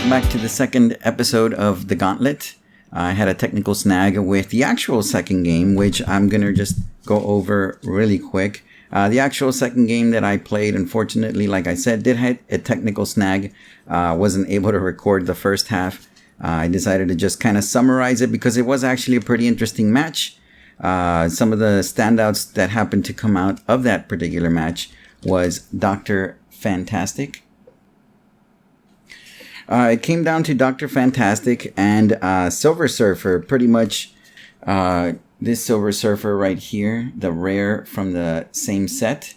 welcome back to the second episode of the Gauntlet. I had a technical snag with the actual second game, which I'm going to just go over really quick. The actual second game that I played, unfortunately, like I said, did have a technical snag. Wasn't able to record the first half. I decided to just kind of summarize it because it was actually a pretty interesting match. Some of the standouts that happened to come out of that particular match was Dr. Fantastic. It came down to Dr. Fantastic and Silver Surfer. Pretty much this Silver Surfer right here, the rare from the same set.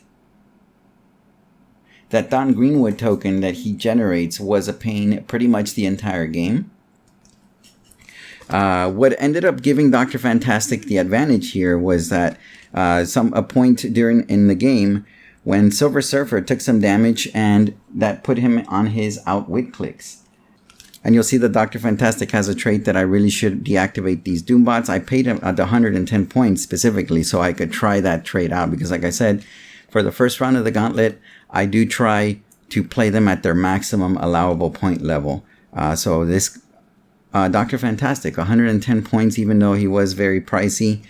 That Don Greenwood token that he generates was a pain pretty much the entire game. What ended up giving Dr. Fantastic the advantage here was that a point in the game when Silver Surfer took some damage and that put him on his outwit clicks. And you'll see that Dr. Fantastic has a trait that I really should deactivate these Doombots. I paid him at 110 points specifically so I could try that trait out. Because like I said, for the first round of the Gauntlet, I do try to play them at their maximum allowable point level. So this Dr. Fantastic, 110 points, even though he was very pricey.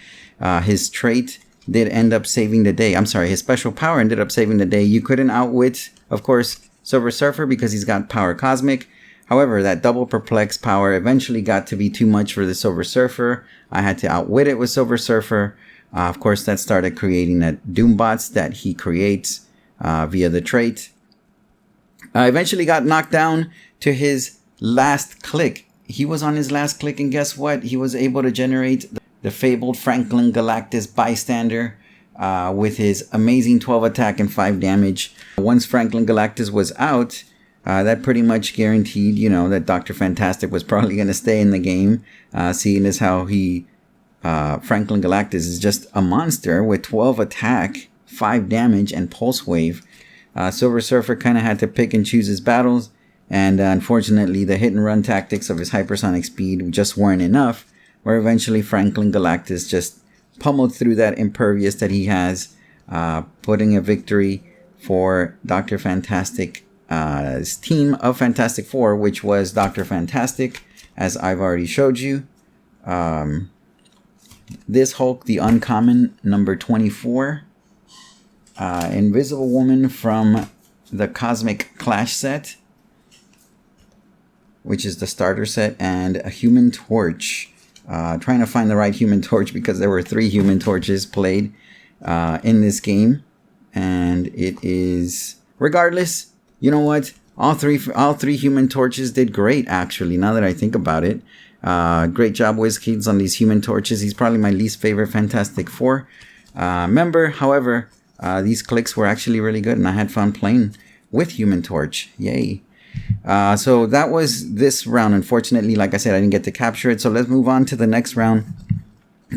His trait did end up saving the day. I'm sorry, his special power ended up saving the day. You couldn't outwit, of course, Silver Surfer because he's got Power Cosmic. However, that double perplex power eventually got to be too much for the Silver Surfer. I had to outwit it with Silver Surfer. Of course, that started creating that Doombots that he creates via the trait. Eventually got knocked down to his last click. He was on his last click, and guess what? He was able to generate the fabled Franklin Galactus Bystander with his amazing 12 attack and 5 damage. Once Franklin Galactus was out, that pretty much guaranteed, that Dr. Fantastic was probably going to stay in the game, seeing as how Franklin Galactus is just a monster with 12 attack, 5 damage, and Pulse Wave. Silver Surfer kind of had to pick and choose his battles, and unfortunately the hit and run tactics of his hypersonic speed just weren't enough, where eventually Franklin Galactus just pummeled through that impervious that he has, putting a victory for Dr. Fantastic. His team of Fantastic Four, which was Dr. Fantastic, as I've already showed you. This Hulk, the uncommon, number 24. Invisible Woman from the Cosmic Clash set, which is the starter set, and a Human Torch. Trying to find the right Human Torch because there were 3 Human Torches played in this game. And it is... Regardless... You know what? All three Human Torches did great, actually, now that I think about it. Great job, WizKids, on these Human Torches. He's probably my least favorite Fantastic Four member. However, these clicks were actually really good, and I had fun playing with Human Torch. Yay. So that was this round. Unfortunately, like I said, I didn't get to capture it. So let's move on to the next round.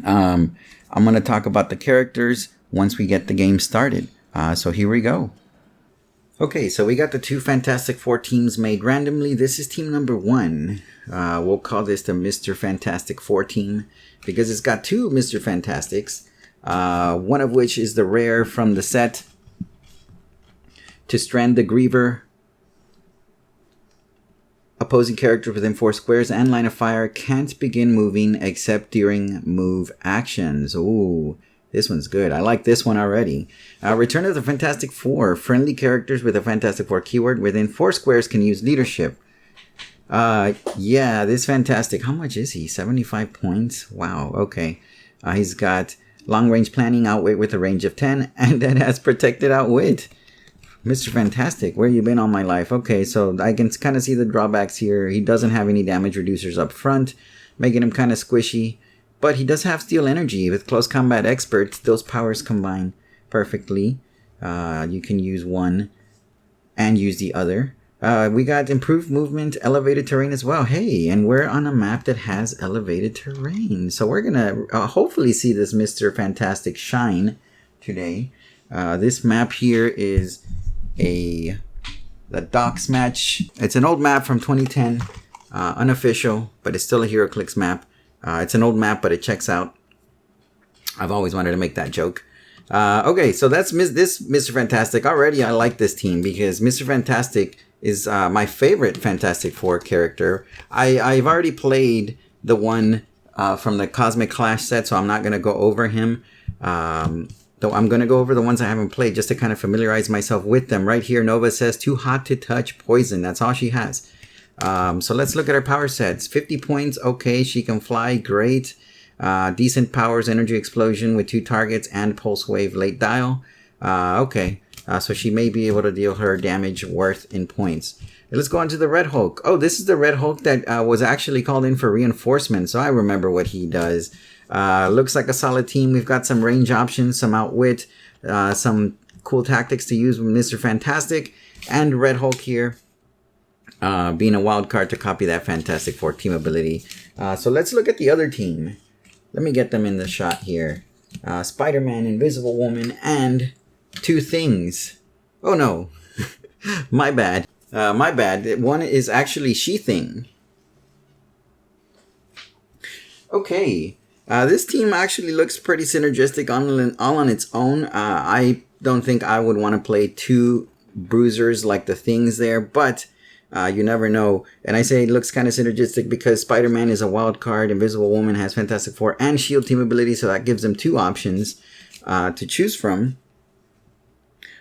I'm going to talk about the characters once we get the game started. So here we go. Okay, so we got the 2 Fantastic Four teams made randomly. This is team number 1. We'll call this the Mr. Fantastic Four team because it's got 2 Mr. Fantastics. One of which is the rare from the set. To strand the Griever. Opposing characters within 4 squares and line of fire can't begin moving except during move actions. Ooh. This one's good. I like this one already. Return of the Fantastic Four. Friendly characters with a Fantastic Four keyword within 4 squares can use leadership. Yeah, this Fantastic. How much is he? 75 points? Wow, okay. He's got long range planning, outwit with a range of 10, and then has protected outwit. Mr. Fantastic, where you been all my life? Okay, so I can kind of see the drawbacks here. He doesn't have any damage reducers up front, making him kind of squishy. But he does have Steel Energy. With Close Combat Expert, those powers combine perfectly. You can use one and use the other. We got improved movement, elevated terrain as well. Hey, and we're on a map that has elevated terrain. So we're going to hopefully see this Mr. Fantastic shine today. This map here is the Docks match. It's an old map from 2010. Unofficial, but it's still a Heroclix map. It's an old map, but it checks out. I've always wanted to make that joke. Okay, so that's this Mr. Fantastic. Already I like this team because Mr. Fantastic is my favorite Fantastic Four character. I've already played the one from the Cosmic Clash set, so I'm not going to go over him. Though I'm going to go over the ones I haven't played just to kind of familiarize myself with them. Right here, Nova says, too hot to touch, poison. That's all she has. So let's look at her power sets. 50 points, okay, she can fly, great. Decent powers, energy explosion with 2 targets and pulse wave late dial. Okay, so she may be able to deal her damage worth in points. Let's go on to the Red Hulk. Oh, this is the Red Hulk that was actually called in for reinforcement, so I remember what he does. Looks like a solid team. We've got some range options, some outwit, some cool tactics to use with Mr. Fantastic, and Red Hulk here. Being a wild card to copy that Fantastic Four team ability. So let's look at the other team. Let me get them in the shot here. Spider-Man, Invisible Woman, and 2 things. Oh no, my bad. My bad. One is actually She-Thing. Okay, this team actually looks pretty synergistic all on its own. I don't think I would want to play 2 bruisers like the Things there, but you never know. And I say it looks kind of synergistic because Spider-Man is a wild card, Invisible Woman has Fantastic Four and Shield team ability, so that gives them 2 options to choose from.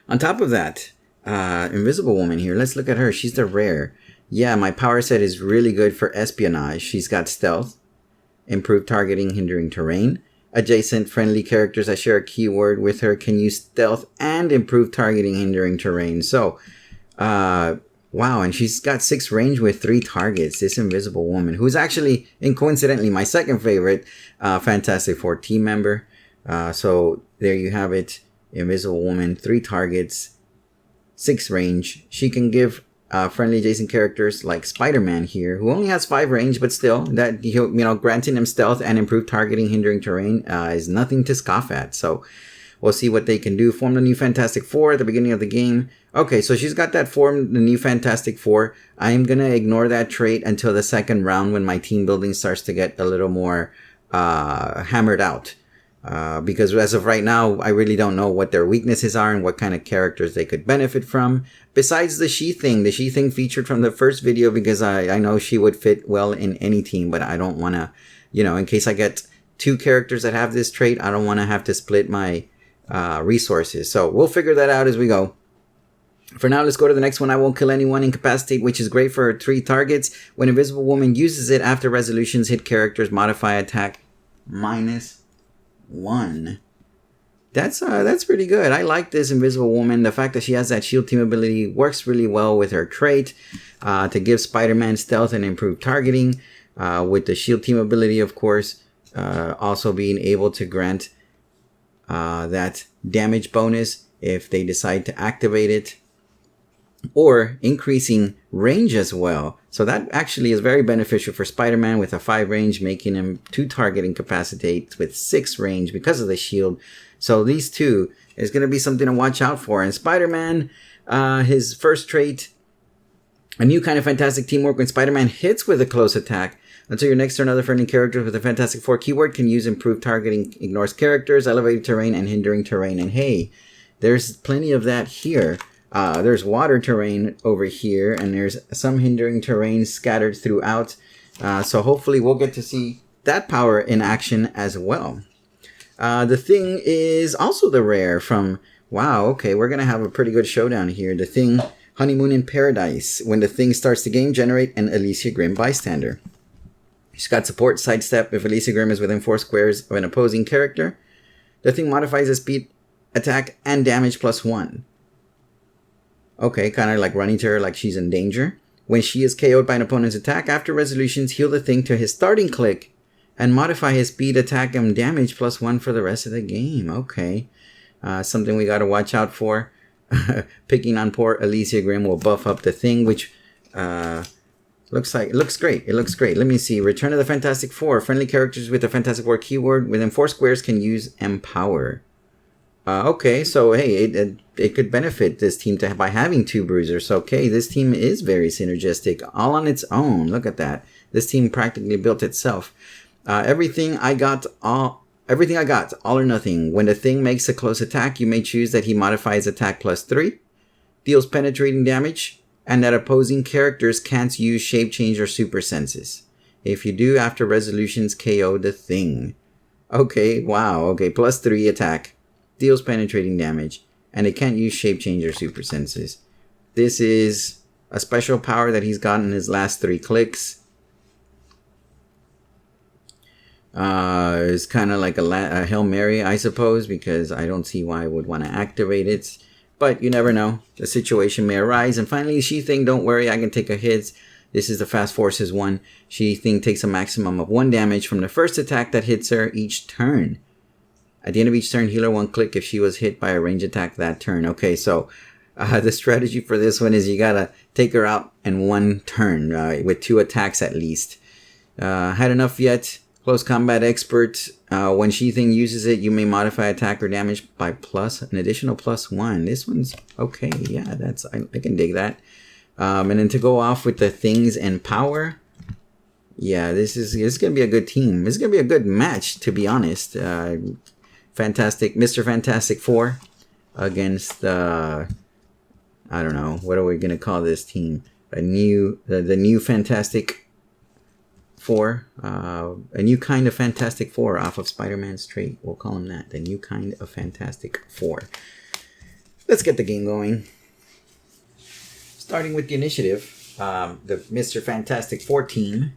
On top of that, Invisible Woman here, let's look at her. She's the rare. Yeah, my power set is really good for espionage. She's got stealth, improved targeting, hindering terrain. Adjacent friendly characters that share a keyword with her can use stealth and improved targeting, hindering terrain. So, wow, and she's got 6 range with 3 targets. This Invisible Woman, who's actually, and coincidentally, my second favorite Fantastic Four team member. So there you have it. Invisible Woman, 3 targets, 6 range. She can give friendly adjacent characters like Spider-Man here, who only has 5 range, but still, that granting him stealth and improved targeting, hindering terrain is nothing to scoff at. So we'll see what they can do. Form the new Fantastic Four at the beginning of the game. Okay, so she's got that form, the new Fantastic Four. I'm going to ignore that trait until the second round when my team building starts to get a little more hammered out. Because as of right now, I really don't know what their weaknesses are and what kind of characters they could benefit from. Besides the She-Thing featured from the first video because I know she would fit well in any team, but I don't want to, in case I get 2 characters that have this trait, I don't want to have to split my resources. So we'll figure that out as we go. For now, let's go to the next one. I won't kill anyone, incapacitate, which is great for 3 targets. When Invisible Woman uses it after resolutions, hit characters, modify attack -1. That's pretty good. I like this Invisible Woman. The fact that she has that shield team ability works really well with her trait to give Spider-Man stealth and improved targeting. With the shield team ability, of course, also being able to grant that damage bonus if they decide to activate it, or increasing range as well. So that actually is very beneficial for Spider-Man with a 5 range, making him 2 target incapacitate with 6 range because of the shield. So these 2 is going to be something to watch out for. And Spider-Man, his first trait, a new kind of fantastic teamwork. When Spider-Man hits with a close attack, until your next turn, other friendly characters with a Fantastic Four keyword can use improved targeting, ignores characters, elevated terrain, and hindering terrain. And hey, there's plenty of that here. There's water terrain over here, and there's some hindering terrain scattered throughout. So hopefully we'll get to see that power in action as well. The Thing is also the rare from... Wow, okay, we're going to have a pretty good showdown here. The Thing, Honeymoon in Paradise. When the Thing starts the game, generate an Alicia Grimm bystander. She's got support, sidestep if Alicia Grimm is within 4 squares of an opposing character. The Thing modifies the speed, attack, and damage +1. Okay, kind of like running to her like she's in danger. When she is KO'd by an opponent's attack, after resolutions, heal the Thing to his starting click and modify his speed, attack, and damage +1 for the rest of the game. Okay, something we got to watch out for. Picking on poor Alicia Grimm will buff up the Thing, which looks great. It looks great. Let me see. Return of the Fantastic Four. Friendly characters with the Fantastic Four keyword within 4 squares can use Empower. Okay, so hey, it could benefit this team by having 2 bruisers. So, okay, this team is very synergistic, all on its own. Look at that. This team practically built itself. Everything I got all Everything I got, all or nothing. When the thing makes a close attack, you may choose that he modifies attack +3, deals penetrating damage, and that opposing characters can't use shape change or super senses. If you do, after resolutions, KO the thing. Okay, wow, okay, +3 attack, deals penetrating damage, and it can't use shape change or super senses. This is a special power that he's gotten his last 3 clicks. It's kind of like a Hail Mary, I suppose, because I don't see why I would want to activate it. But you never know. The situation may arise. And finally, She Thing, don't worry, I can take a hit. This is the Fast Forces one. She Thing takes a maximum of 1 damage from the first attack that hits her each turn. At the end of each turn, heal her 1 click if she was hit by a range attack that turn. Okay, so the strategy for this one is you gotta take her out in 1 turn with 2 attacks at least. Had enough yet? Close Combat Expert. When She Thing uses it, you may modify attack or damage by an additional +1. This one's okay. Yeah, I can dig that. And then to go off with the things and power. Yeah, this is gonna be a good team. This is gonna be a good match, to be honest. Fantastic, Mr. Fantastic 4 against I don't know, what are we gonna call this team? The new Fantastic 4, a new kind of Fantastic 4 off of Spider-Man's trait. We'll call him that, the new kind of Fantastic 4. Let's get the game going. Starting with the initiative, the Mr. Fantastic 4 team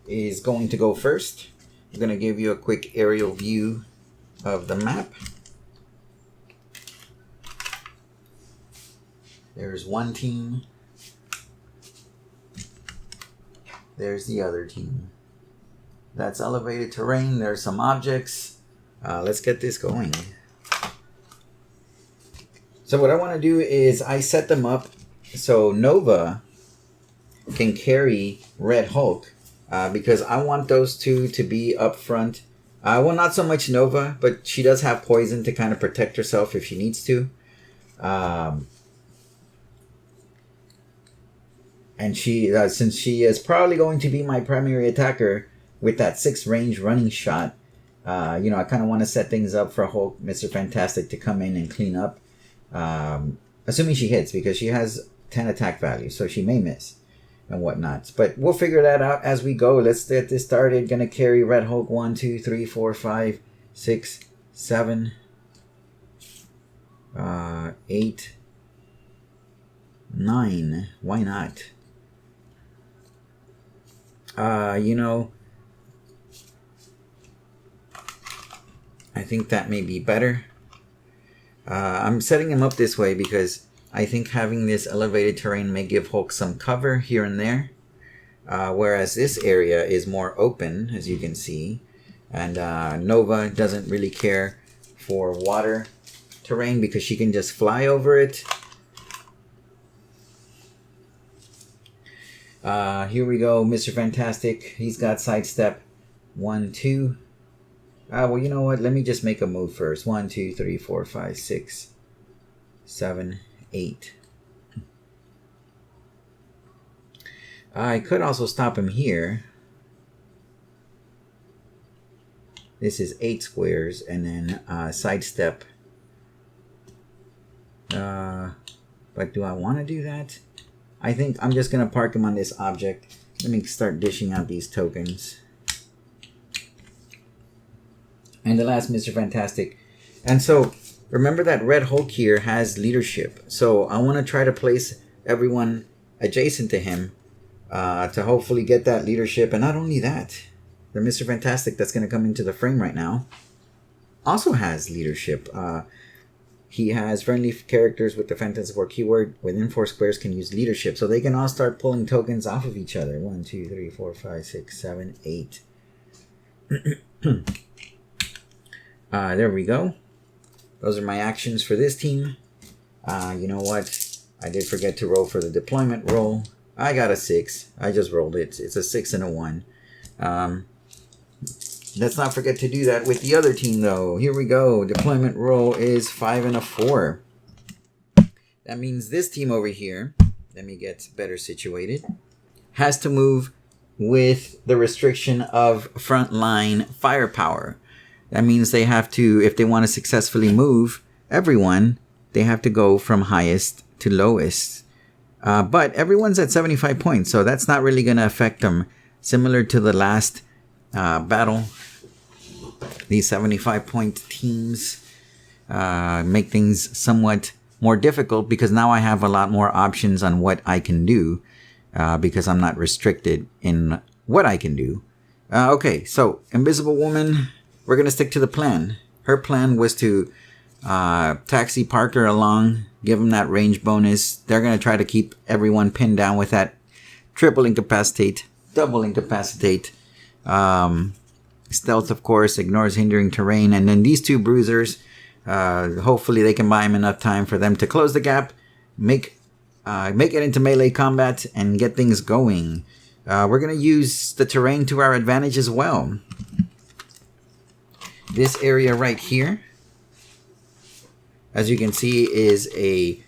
is going to go first. I'm going to give you a quick aerial view of the map. There's one team. There's the other team. That's elevated terrain. There's some objects. Let's get this going. So what I want to do is I set them up so Nova can carry Red Hulk because I want those two to be up front. Well, not so much Nova, but she does have poison to kind of protect herself if she needs to. And she, since she is probably going to be my primary attacker with that 6 range running shot, I kind of want to set things up for Hulk, Mr. Fantastic to come in and clean up. Assuming she hits, because she has 10 attack value, so she may miss and whatnot. But we'll figure that out as we go. Let's get this started. Gonna carry Red Hulk 1, 2, 3, 4, 5, 6, 7, 8, 9. Why not? I think that may be better. I'm setting him up this way because I think having this elevated terrain may give Hulk some cover here and there. Whereas this area is more open, as you can see. And Nova doesn't really care for water terrain because she can just fly over it. Here we go, Mr. Fantastic. He's got sidestep 1, 2. Well, you know what? Let me just make a move first. 1, 2, 3, 4, 5, 6, 7, 8. I could also stop him here. This is 8 squares, and then sidestep. But do I want to do that? I think I'm just going to park him on this object. Let me start dishing out these tokens. And the last Mr. Fantastic. And so, remember that Red Hulk here has leadership. So, I want to try to place everyone adjacent to him to hopefully get that leadership. And not only that, the Mr. Fantastic that's going to come into the frame right now also has leadership. He has friendly characters with the Fantastic Four keyword within 4 squares can use leadership. So they can all start pulling tokens off of each other. 1, 2, 3, 4, 5, 6, 7, 8. There we go. Those are my actions for this team. You know what? I did forget to roll for the deployment roll. I got a 6. I just rolled it. It's a 6 and a 1. Let's not forget to do that with the other team, though. Here we go. Deployment roll is 5 and a 4. That means this team over here, let me get better situated, has to move with the restriction of frontline firepower. That means they have to, if they want to successfully move everyone, they have to go from highest to lowest. But everyone's at 75 points, so that's not really going to affect them. Similar to the last battle, these 75-point teams make things somewhat more difficult because now I have a lot more options on what I can do because I'm not restricted in what I can do. Okay, so Invisible Woman, we're going to stick to the plan. Her plan was to taxi Parker along, give him that range bonus. They're going to try to keep everyone pinned down with that triple incapacitate, double incapacitate. Stealth, of course, ignores hindering terrain. And then these two bruisers, hopefully they can buy him enough time for them to close the gap, make it into melee combat, and get things going. We're going to use the terrain to our advantage as well. This area right here, as you can see, is a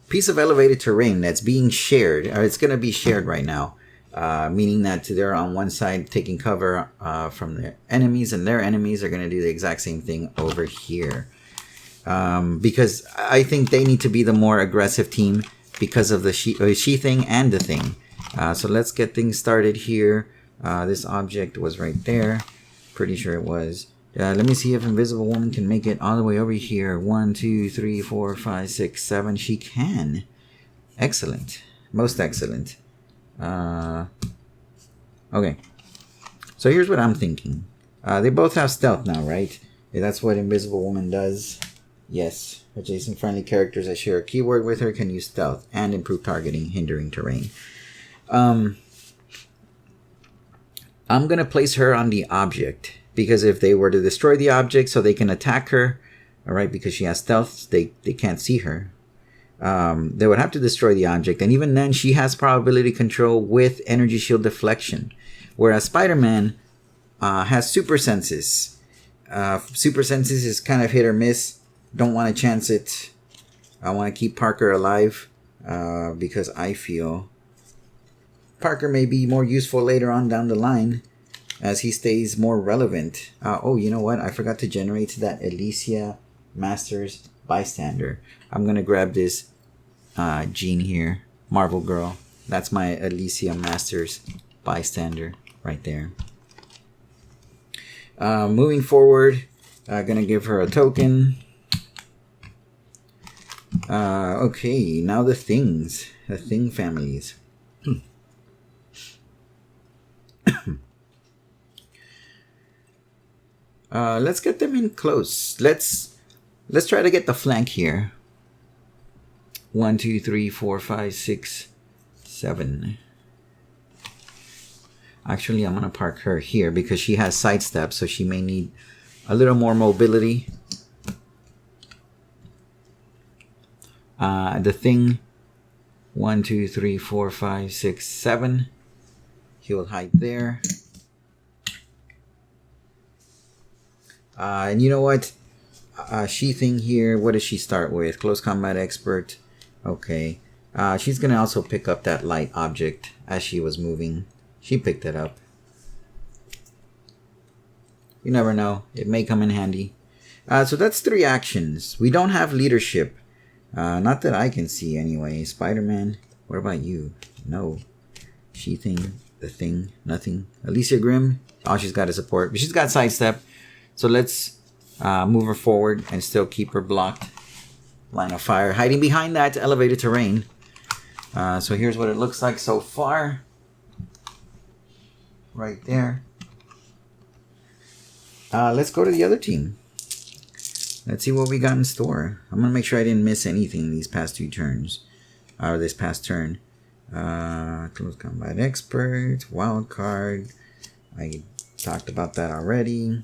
piece of elevated terrain that's being shared, or it's going to be shared right now, meaning that they're on one side taking cover from their enemies, and their enemies are going to do the exact same thing over here. Because I think they need to be the more aggressive team because of the she thing and the thing. So let's get things started here. This object was right there. Pretty sure it was. Let me see if Invisible Woman can make it all the way over here. 1, 2, 3, 4, 5, 6, 7. She can. Excellent. Most excellent. Okay. So here's what I'm thinking. They both have stealth now, right? Yeah, that's what Invisible Woman does. Yes. Adjacent friendly characters that share a keyword with her can use stealth and improve targeting, hindering terrain. I'm going to place her on the object. Because if they were to destroy the object so they can attack her, all right, because she has stealth, they can't see her. They would have to destroy the object. And even then, she has probability control with energy shield deflection. Whereas Spider-Man has super senses. Super senses is kind of hit or miss. Don't want to chance it. I want to keep Parker alive because I feel Parker may be more useful later on down the line as he stays more relevant. Oh, you know what? I forgot to generate that Alicia Masters Bystander. I'm going to grab this Jean here. Marvel Girl. That's my Alicia Masters Bystander right there. Moving forward, I'm going to give her a token. Okay, now the things. The thing families. Let's get them in close. Let's try to get the flank here. 1, 2, 3, 4, 5, 6, 7. Actually, I'm gonna park her here because she has sidestep, so she may need a little more mobility. The thing. 1, 2, 3, 4, 5, 6, 7. He will hide there. And you know what? She thing here, what does she start with? Close combat expert. Okay. She's going to also pick up that light object as she was moving. She picked it up. You never know. It may come in handy. So that's 3 actions. We don't have leadership. Not that I can see anyway. Spider-Man, what about you? No. She thing, the thing, nothing. Alicia Grimm, all she's got is support. But she's got sidestep. So let's move her forward and still keep her blocked. Line of fire. Hiding behind that elevated terrain. So here's what it looks like so far. Right there. Let's go to the other team. Let's see what we got in store. I'm going to make sure I didn't miss anything these past 2 turns. Or this past turn. Close combat expert. Wild card. I talked about that already.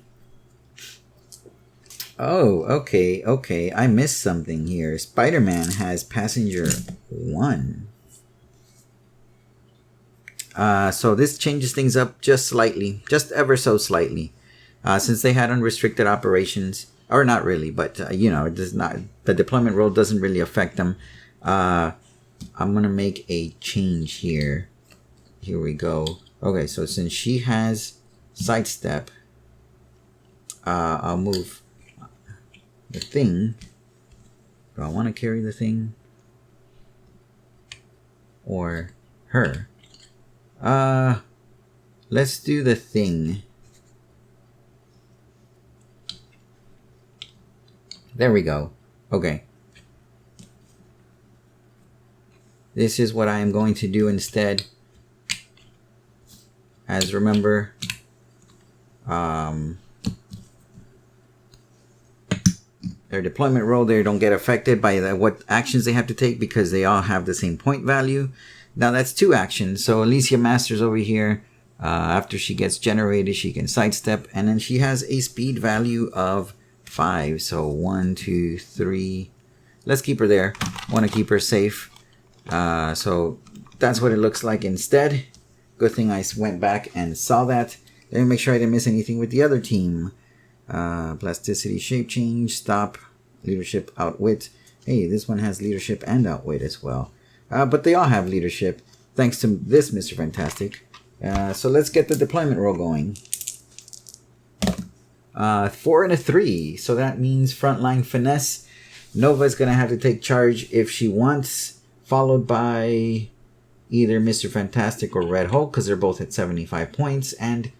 Oh, okay. I missed something here. Spider-Man has passenger 1. So this changes things up just slightly. Just ever so slightly. Since they had unrestricted operations. Or not really, but, it does not. The deployment role doesn't really affect them. I'm going to make a change here. here we go. Okay, so since she has sidestep, I'll move the thing. Do I want to carry the thing? Or her? Let's do the thing. There we go. Okay. This is what I am going to do instead. As remember, their deployment roll, they don't get affected by what actions they have to take because they all have the same point value. Now that's 2 actions. So Alicia Masters over here, after she gets generated, she can sidestep, and then she has a speed value of 5. So 1, 2, 3. Let's keep her there. Want to keep her safe. So that's what it looks like instead. Good thing I went back and saw that. Let me make sure I didn't miss anything with the other team. Plasticity, shape change, stop, leadership, outwit. Hey, this one has leadership and outwit as well. But they all have leadership thanks to this Mr. Fantastic. So let's get the deployment roll going. 4 and a 3. So that means frontline finesse. Nova's going to have to take charge if she wants, followed by either Mr. Fantastic or Red Hulk, because they're both at 75 points. And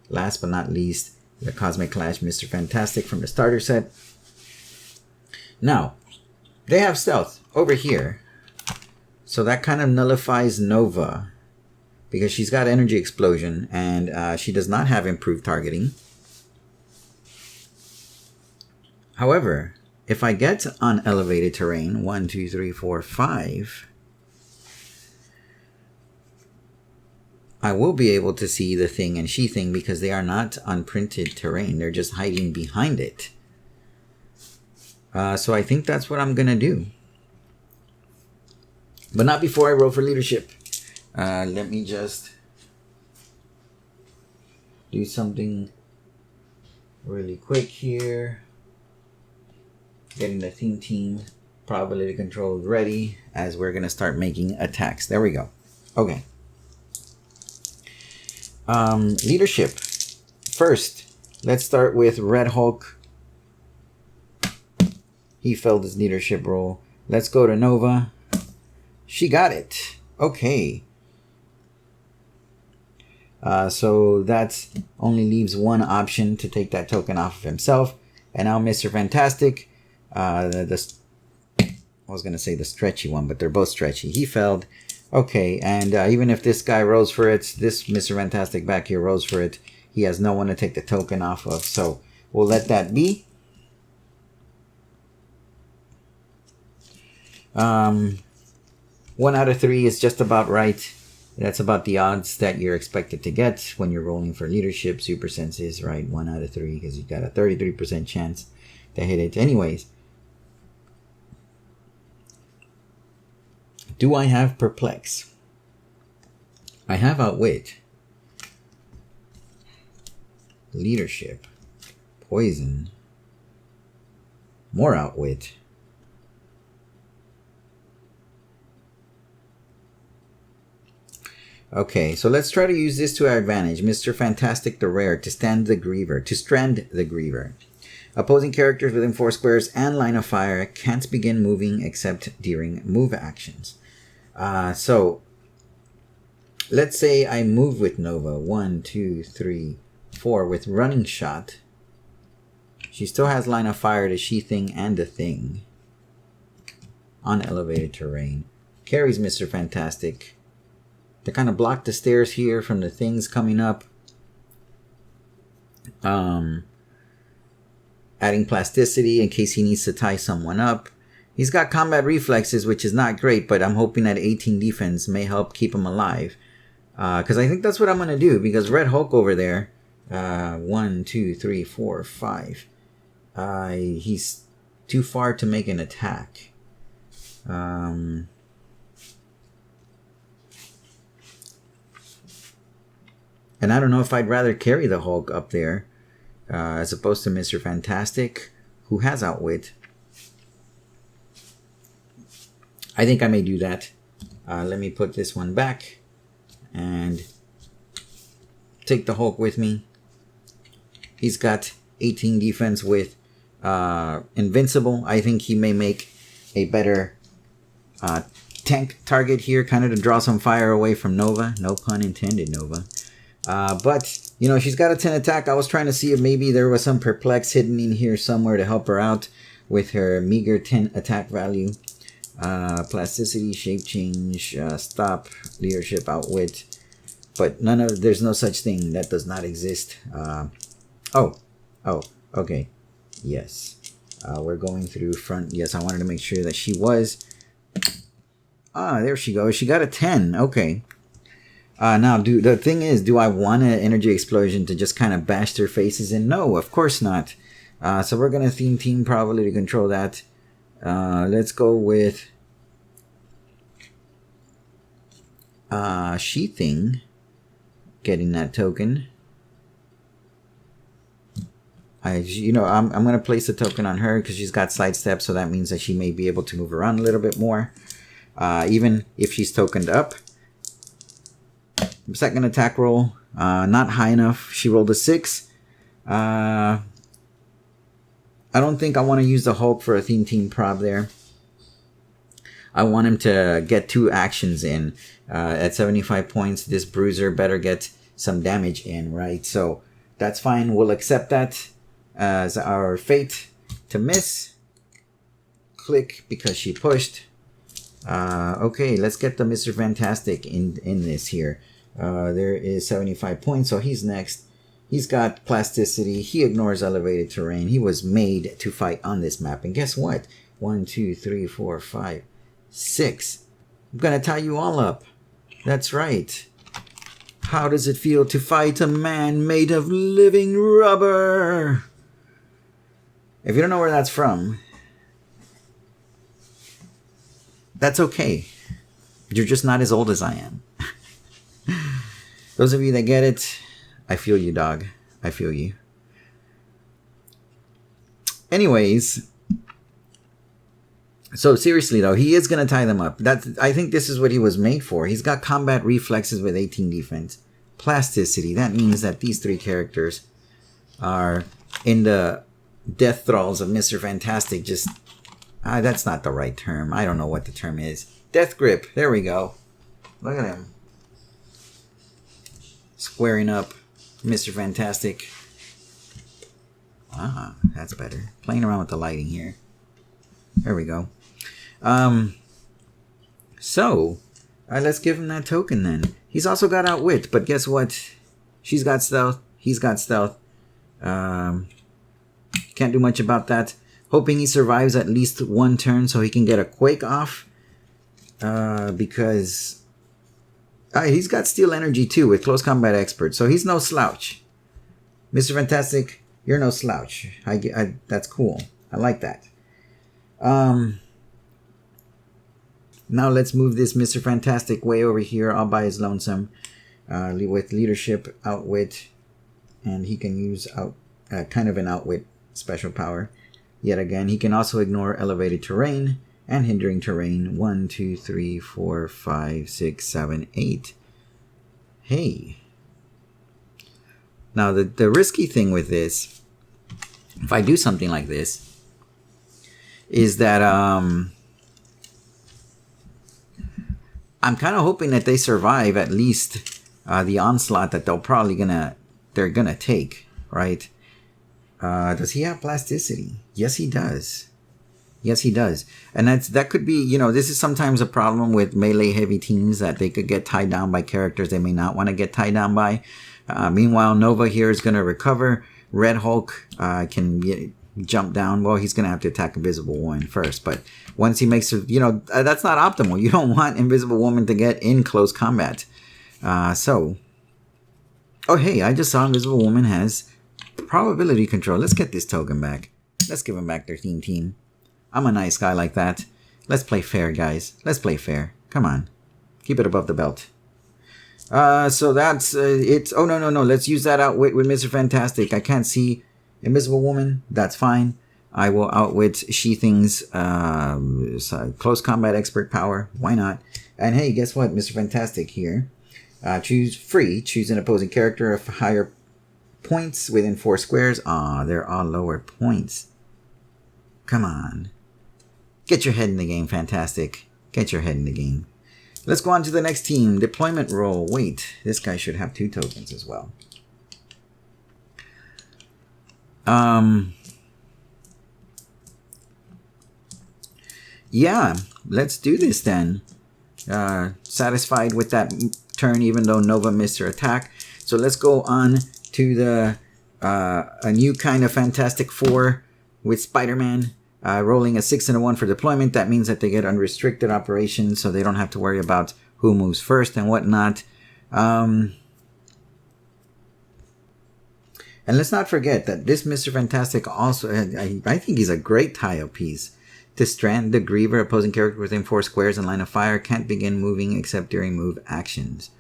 last but not least, the Cosmic Clash Mr. Fantastic from the starter set. Now, they have stealth over here. So that kind of nullifies Nova, because she's got energy explosion and she does not have improved targeting. However, if I get on elevated terrain, 1, 2, 3, 4, 5, I will be able to see the thing and she thing because they are not on printed terrain. They're just hiding behind it. So I think that's what I'm going to do. But not before I roll for leadership. Let me just do something really quick here. Getting the team probability control ready as we're going to start making attacks. There we go. Okay. Leadership. First, let's start with Red Hulk. He failed his leadership role. Let's go to Nova. She got it. Okay. So that only leaves one option to take that token off of himself. And now Mr. Fantastic. I was going to say the stretchy one, but they're both stretchy. He failed. Okay, and even if this guy rolls for it, this Mr. Fantastic back here rolls for it, he has no one to take the token off of. So we'll let that be. 1 out of 3 is just about right. That's about the odds that you're expected to get when you're rolling for leadership. Super Sense is right, 1 out of 3, because you've got a 33% chance to hit it. Anyways, do I have Perplex? I have Outwit, Leadership, Poison, more Outwit, okay, so let's try to use this to our advantage. Mr. Fantastic the Rare to strand the Griever. Opposing characters within 4 squares and line of fire can't begin moving except during move actions. So let's say I move with Nova 1, 2, 3, 4 with running shot. She still has line of fire to She Thing and the Thing on elevated terrain. Carries Mr. Fantastic to kind of block the stairs here from the things coming up. Adding plasticity in case he needs to tie someone up. He's got combat reflexes, which is not great, but I'm hoping that 18 defense may help keep him alive. Because I think that's what I'm going to do, because Red Hulk over there, 1, 2, 3, 4, 5, he's too far to make an attack. And I don't know if I'd rather carry the Hulk up there as opposed to Mr. Fantastic, who has Outwit. I think I may do that. Let me put this one back and take the Hulk with me. He's got 18 defense with Invincible. I think he may make a better tank target here, kind of to draw some fire away from Nova. No pun intended, Nova. But, you know, she's got a 10 attack. I was trying to see if maybe there was some Perplex hidden in here somewhere to help her out with her meager 10 attack value. Plasticity, shape change, stop, leadership, outwit. But there's no such thing. That does not exist. Oh, okay. Yes. We're going through front. Yes, I wanted to make sure that she was. There she goes. She got a 10. Okay. Now, the thing is, do I want an energy explosion to just kind of bash their faces in? No, of course not. So we're going to team probably to control that. Let's go with Sheathing, getting that token. I'm going to place a token on her because she's got sidestep, so that means that she may be able to move around a little bit more, even if she's tokened up. Second attack roll, not high enough. She rolled a 6. I don't think I want to use the Hulk for a team prob there. I want him to get 2 actions in. At 75 points, this bruiser better get some damage in, right? So that's fine. We'll accept that as our fate to miss. Click because she pushed. Okay, let's get the Mr. Fantastic in this here. There is 75 points, so he's next. He's got plasticity. He ignores elevated terrain. He was made to fight on this map. And guess what? 1, 2, 3, 4, 5, 6. I'm going to tie you all up. That's right. How does it feel to fight a man made of living rubber? If you don't know where that's from, that's okay. You're just not as old as I am. Those of you that get it, I feel you, dog. I feel you. Anyways, so seriously though, he is going to tie them up. I think this is what he was made for. He's got combat reflexes with 18 defense. Plasticity. That means that these 3 characters are in the death thralls of Mr. Fantastic. Just, that's not the right term. I don't know what the term is. Death grip. There we go. Look at him. Squaring up Mr. Fantastic. That's better. Playing around with the lighting here. There we go. So, let's give him that token then. He's also got outwit, but guess what? She's got stealth. He's got stealth. Can't do much about that. Hoping he survives at least 1 turn so he can get a quake off. Because he's got steel energy too with close combat expert, so he's no slouch. Mr. Fantastic, you're no slouch. That's cool. I like that. Now let's move this Mr. Fantastic way over here all by his lonesome, with leadership, outwit, and he can use kind of an outwit special power. Yet again, he can also ignore elevated terrain and hindering terrain. 1, 2, 3, 4, 5, 6, 7, 8. Hey. Now the risky thing with this, if I do something like this, is that I'm kind of hoping that they survive at least the onslaught that they're gonna take, right? Does he have plasticity? Yes, he does. Yes, he does. And that could be, this is sometimes a problem with melee heavy teams, that they could get tied down by characters they may not want to get tied down by. Meanwhile, Nova here is going to recover. Red Hulk can jump down. Well, he's going to have to attack Invisible Woman first. But once he makes that's not optimal. You don't want Invisible Woman to get in close combat. Oh, hey, I just saw Invisible Woman has probability control. Let's get this token back. Let's give him back their team. I'm a nice guy like that. Let's play fair, guys. Let's play fair. Come on. Keep it above the belt. So that's it. Oh, no. Let's use that outwit with Mr. Fantastic. I can't see Invisible Woman. That's fine. I will outwit Sheathing's close combat expert power. Why not? And hey, guess what? Mr. Fantastic here Choose an opposing character of higher points within 4 squares. Aw, they're all lower points. Come on. Get your head in the game, Fantastic. Get your head in the game. Let's go on to the next team. Deployment role. Wait, this guy should have 2 tokens as well. Yeah, let's do this then. Satisfied with that turn, even though Nova missed her attack. So let's go on to the a new kind of Fantastic Four with Spider-Man. Rolling a 6 and a 1 for deployment. That means that they get unrestricted operations, so they don't have to worry about who moves first and whatnot. And let's not forget that this Mr. Fantastic also, I think he's a great tie-up piece. To strand the Griever, opposing character within 4 squares in line of fire can't begin moving except during move actions.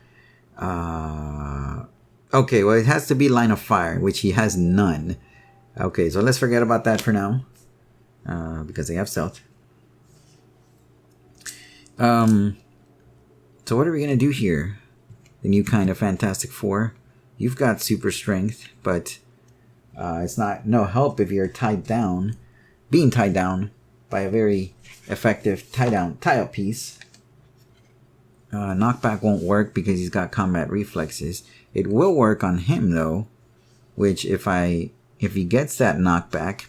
Okay, well, it has to be line of fire, which he has none. Okay, so let's forget about that for now. Because they have stealth. So what are we going to do here? The new kind of Fantastic Four. You've got super strength, but it's no help if you're tied down. Being tied down by a very effective tie-up piece. Knockback won't work because he's got combat reflexes. It will work on him though, which if he gets that knockback,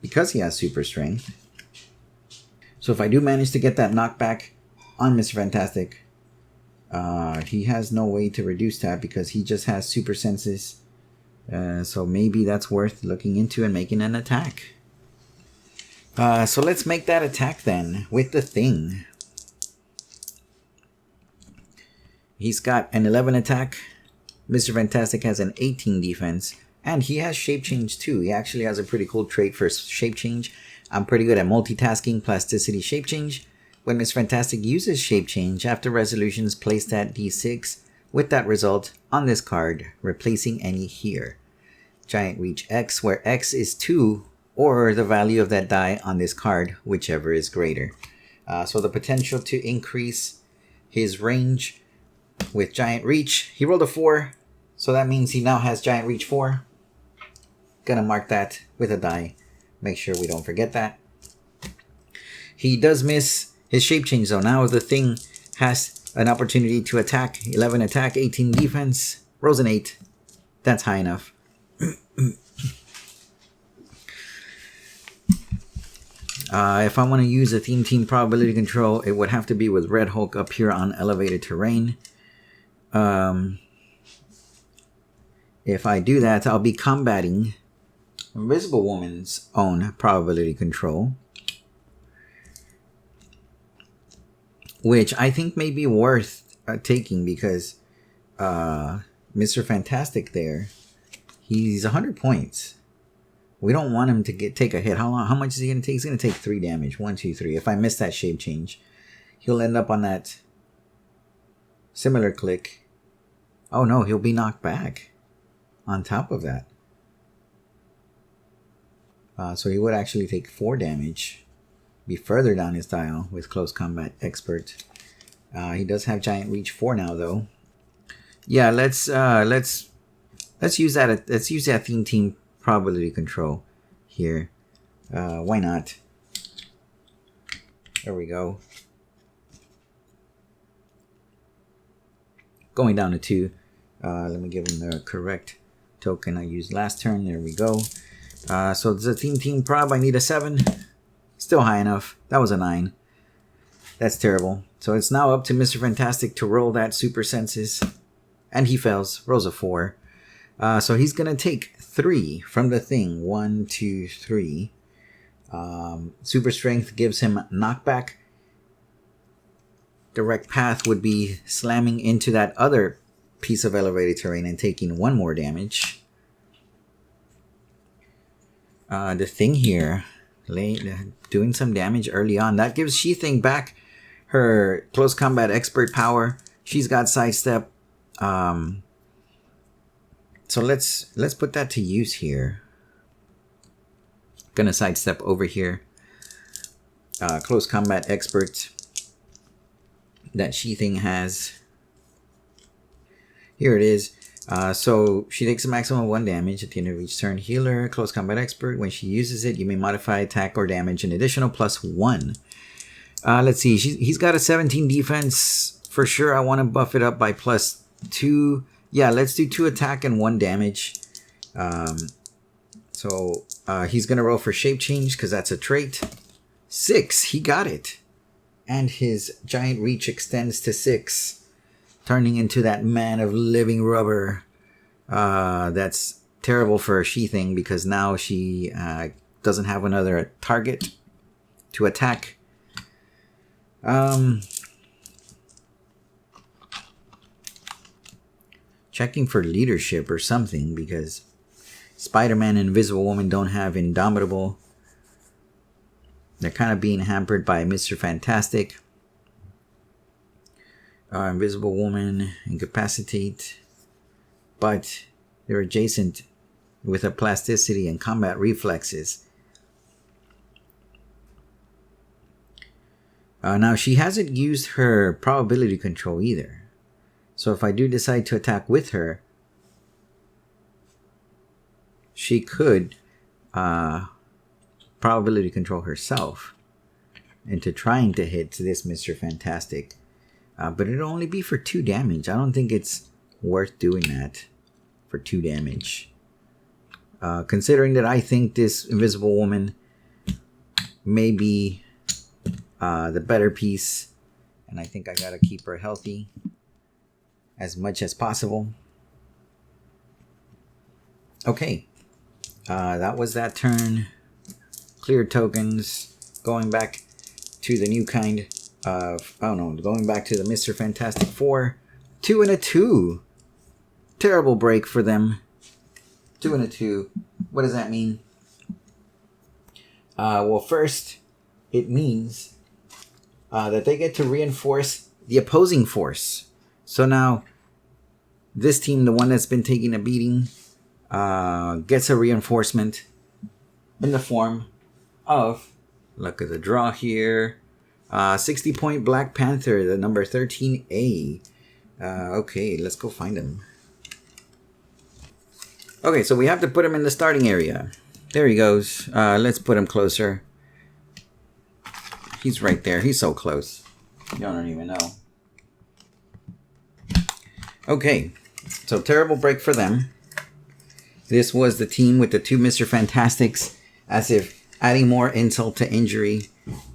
because he has super strength. So if I do manage to get that knockback on Mr. Fantastic, he has no way to reduce that because he just has super senses. So maybe that's worth looking into and making an attack. So let's make that attack then with the Thing. He's got an 11 attack. Mr. Fantastic has an 18 defense. And he has shape change too. He actually has a pretty cool trait for shape change. I'm pretty good at multitasking, plasticity, shape change. When Mr. Fantastic uses shape change, after resolutions placed at D6, with that result on this card, replacing any here. Giant Reach X, where X is 2, or the value of that die on this card, whichever is greater. So the potential to increase his range with Giant Reach. He rolled a 4, so that means he now has Giant Reach 4. Gonna mark that with a die. Make sure we don't forget that. He does miss his shape change though. Now the Thing has an opportunity to attack. 11 attack, 18 defense. Rolls an 8. That's high enough. If I want to use a Theme Team probability control, it would have to be with Red Hulk up here on elevated terrain. If I do that, I'll be combating Invisible Woman's own probability control, which I think may be worth taking because Mr. Fantastic there, he's 100 points. We don't want him to take a hit. How much is he going to take? He's going to take 3 damage. 1, 2, 3. If I miss that shape change, he'll end up on that similar click. Oh no, he'll be knocked back on top of that. So he would actually take 4 damage. Be further down his dial with Close Combat Expert. He does have Giant Reach 4 now though. Yeah, let's use that. Let's use that Theme Team probability control here. Why not? There we go. Going down to 2. Let me give him the correct token I used last turn. There we go. So there's a Theme Team prob. I need a 7. Still high enough. That was a 9. That's terrible. So it's now up to Mr. Fantastic to roll that super senses. And he fails. Rolls a 4. So he's going to take 3 from the Thing. 1, 2, 3. Super Strength gives him knockback. Direct path would be slamming into that other piece of elevated terrain and taking 1 more damage. The Thing here, doing some damage early on. That gives She-Thing back her Close Combat Expert power. She's got Sidestep. So let's put that to use here. Gonna Sidestep over here. Close Combat Expert that She-Thing has. Here it is. So she takes a maximum of 1 damage at the end of each turn. Healer, close combat expert. When she uses it, you may modify attack or damage an additional +1. Let's see. He's got a 17 defense. For sure, I want to buff it up by +2. Yeah, let's do 2 attack and 1 damage. So he's going to roll for shape change because that's a trait. 6. He got it. And his giant reach extends to 6. Turning into that man of living rubber. That's terrible for She-Thing because now she doesn't have another target to attack. Checking for leadership or something because Spider-Man and Invisible Woman don't have Indomitable. They're kind of being hampered by Mr. Fantastic. Invisible Woman, Incapacitate. But they're adjacent with a plasticity and combat reflexes. Now, she hasn't used her probability control either. So if I do decide to attack with her, she could probability control herself into trying to hit this Mr. Fantastic. But it'll only be for 2 damage. I don't think it's worth doing that for 2 damage. Considering that I think this Invisible Woman may be the better piece. And I think I gotta keep her healthy as much as possible. Okay. That was that turn. Clear tokens. Going back to the new kind of... Oh no, going back to the Mr. Fantastic 4. 2 and a 2. Terrible break for them. 2 and a 2. What does that mean? Well, first, it means that they get to reinforce the opposing force. So now, this team, the one that's been taking a beating, gets a reinforcement in the form of, look at the draw here, 60-point Black Panther, the number 13A. Okay, let's go find him. Okay, so we have to put him in the starting area. There he goes. Let's put him closer. He's right there. He's so close. You don't even know. Okay, so terrible break for them. This was the team with the 2 Mr. Fantastics, as if adding more insult to injury.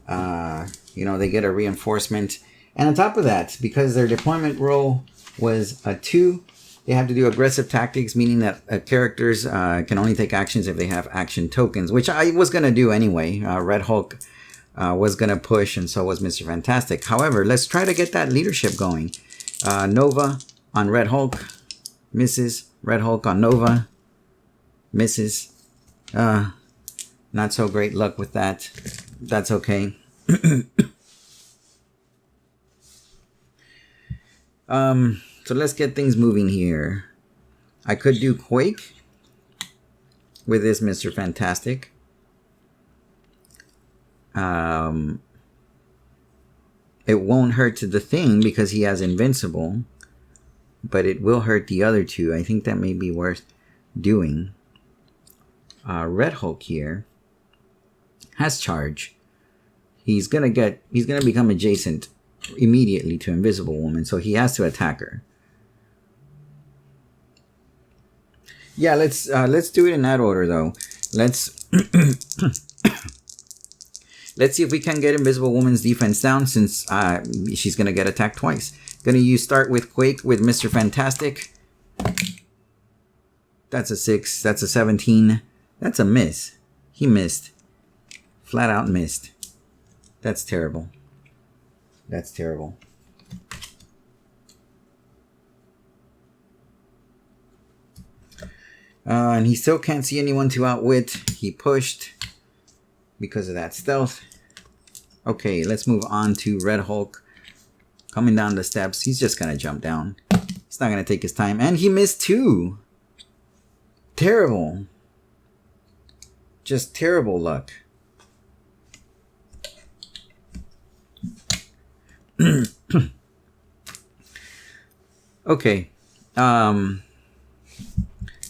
They get a reinforcement. And on top of that, because their deployment roll was a 2, they have to do aggressive tactics, meaning that characters can only take actions if they have action tokens, which I was going to do anyway. Red Hulk was going to push, and so was Mr. Fantastic. However, let's try to get that leadership going. Nova on Red Hulk. Misses. Red Hulk on Nova. Misses. Not so great luck with that. That's okay. So let's get things moving here. I could do Quake with this Mr. Fantastic. It won't hurt to the Thing because he has Invincible, but it will hurt the other 2. I think that may be worth doing. Red Hulk here has charge. He's gonna become adjacent immediately to Invisible Woman, so he has to attack her. Yeah, let's do it in that order though. Let's let's see if we can get Invisible Woman's defense down, since she's gonna get attacked twice. Gonna start with Quake with Mr. Fantastic. That's a 6. That's a 17. That's a miss. He missed. Flat out missed. That's terrible. That's terrible. And he still can't see anyone to outwit. He pushed because of that stealth. Okay, let's move on to Red Hulk. Coming down the steps. He's just going to jump down. He's not going to take his time. And he missed 2. Terrible. Just terrible luck. Okay.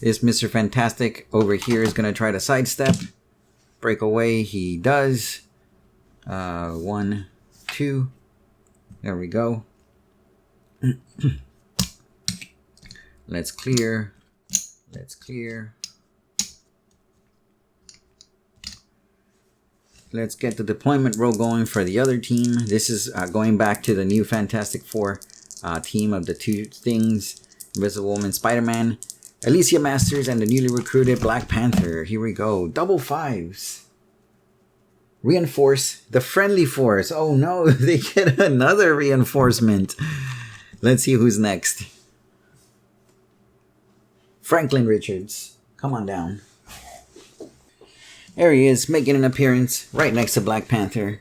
This Mr. Fantastic over here is going to try to sidestep. Break away. He does. 1, 2. There we go. Let's clear. Let's clear. Let's get the deployment row going for the other team. This is going back to the new Fantastic Four team of the two things. Invisible Woman, Spider-Man, Alicia Masters, and the newly recruited Black Panther. Here we go. Double fives. Reinforce the friendly force. Oh no, they get another reinforcement. Let's see who's next. Franklin Richards. Come on down. There he is, making an appearance right next to Black Panther.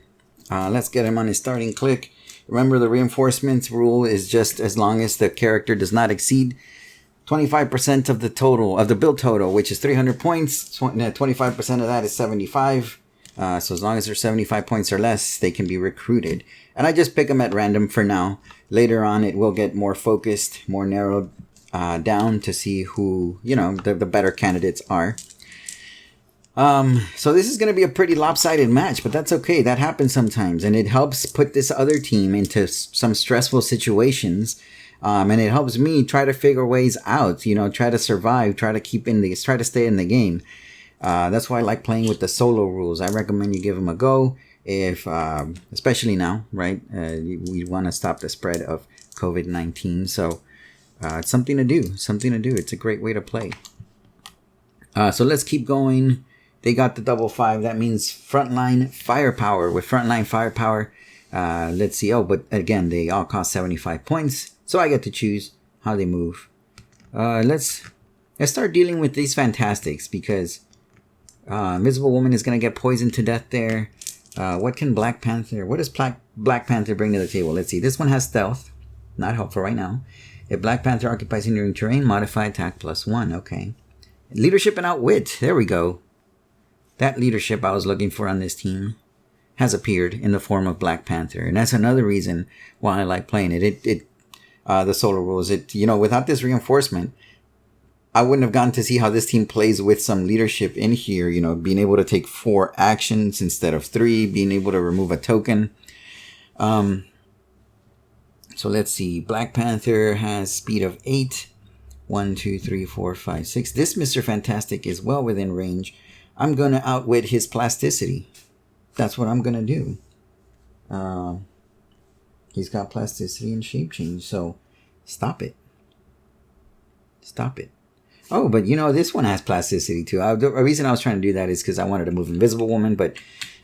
Let's get him on his starting click. Remember, the reinforcements rule is just as long as the character does not exceed 25% of the total, of the build total, which is 300 points. 25% of that is 75. So as long as they're 75 points or less, they can be recruited. And I just pick them at random for now. Later on, it will get more focused, more narrowed down to see who, the better candidates are. So this is going to be a pretty lopsided match, but that's okay. That happens sometimes, and it helps put this other team into some stressful situations. And it helps me try to figure ways out, try to survive, try to stay in the game. That's why I like playing with the solo rules. I recommend you give them a go if, especially now, right? We want to stop the spread of COVID-19. So, it's something to do, It's a great way to play. So let's keep going. They got the double 5. That means frontline firepower. With frontline firepower, let's see. Oh, but again, they all cost 75 points. So I get to choose how they move. Let's start dealing with these Fantastics because Invisible Woman is going to get poisoned to death there. What does Black Panther bring to the table? Let's see. This one has stealth. Not helpful right now. If Black Panther occupies hindering terrain, modify attack +1. Okay. Leadership and outwit. There we go. That leadership I was looking for on this team has appeared in the form of Black Panther. And that's another reason why I like playing it. The solo rules. Without this reinforcement, I wouldn't have gotten to see how this team plays with some leadership in here. Being able to take 4 actions instead of 3, being able to remove a token. So let's see. Black Panther has speed of 8. 1, 2, 3, 4, 5, 6. This Mr. Fantastic is well within range. I'm going to outwit his plasticity. That's what I'm going to do. He's got plasticity and shape change. So stop it. Stop it. Oh, but this one has plasticity too. The reason I was trying to do that is because I wanted to move Invisible Woman, but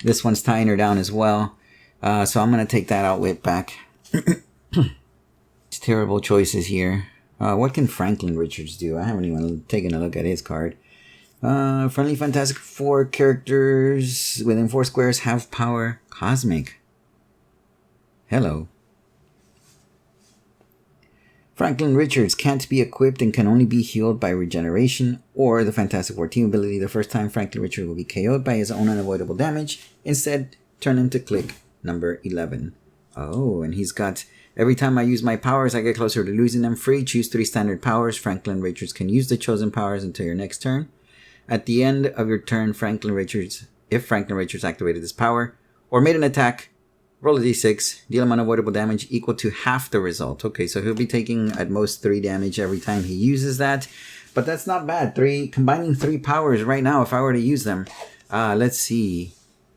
this one's tying her down as well. So I'm going to take that outwit back. It's terrible choices here. What can Franklin Richards do? I haven't even taken a look at his card. Friendly Fantastic Four characters within 4 squares have power cosmic. Hello. Franklin Richards can't be equipped and can only be healed by regeneration or the Fantastic Four team ability. The first time Franklin Richards will be KO'd by his own unavoidable damage. Instead, turn him to click number 11. Oh, and he's got... Every time I use my powers, I get closer to losing them free. Choose 3 standard powers. Franklin Richards can use the chosen powers until your next turn. At the end of your turn, if Franklin Richards activated this power or made an attack, roll a d6, deal him unavoidable damage equal to half the result. Okay, so he'll be taking at most 3 damage every time he uses that. But that's not bad. Combining 3 powers right now, if I were to use them. Let's see.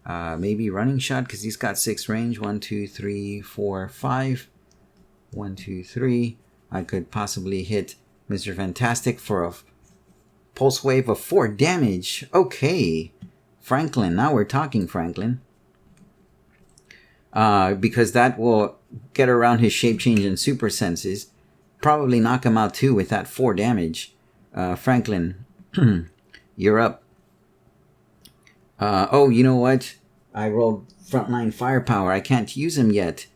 Maybe running shot, because he's got 6 range. 1, 2, 3, 4, 5. 1, 2, 3. I could possibly hit Mr. Fantastic for a pulse wave of 4 damage. Okay. Franklin. Now we're talking, Franklin. Because that will get around his shape change and super senses. Probably knock him out too with that 4 damage. Franklin, you're up. Oh, you know what? I rolled frontline firepower. I can't use him yet.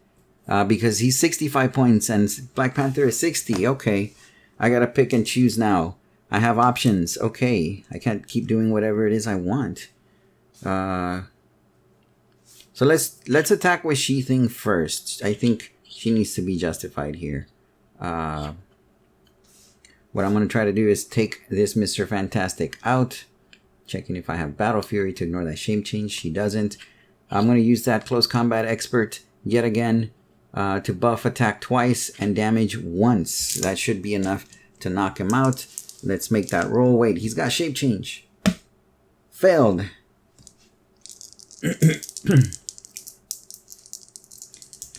Because he's 65 points and Black Panther is 60. Okay. I gotta pick and choose now. I have options. Okay. I can't keep doing whatever it is I want. So let's attack with She-Thing first. I think she needs to be justified here. what I'm going to try to do is take this Mr. Fantastic out. Checking if I have Battle Fury to ignore that shape change. She doesn't. I'm going to use that Close Combat Expert yet again to buff attack twice and damage once. That should be enough to knock him out. Let's make that roll. Wait, he's got shape change. Failed.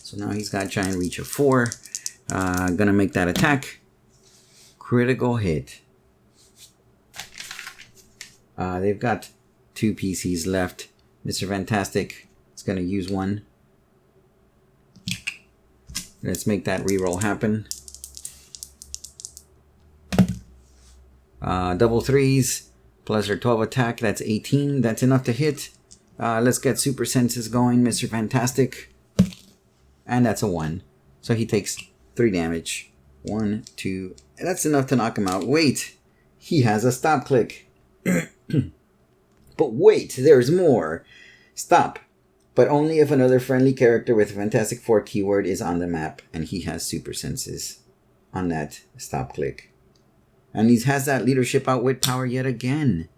So now he's got Giant Reach of 4. Gonna make that attack. Critical hit. They've got 2 PCs left. Mr. Fantastic is gonna use one. Let's make that reroll happen. Double 3s plus her 12 attack. That's 18. That's enough to hit. Let's get Super Senses going, Mr. Fantastic. And that's a 1. So he takes 3 damage. 1, 2. That's enough to knock him out. Wait. He has a stop click. But wait, there's more. Stop. But only if another friendly character with a Fantastic Four keyword is on the map and he has Super Senses on that stop click. And he has that leadership outwit power yet again.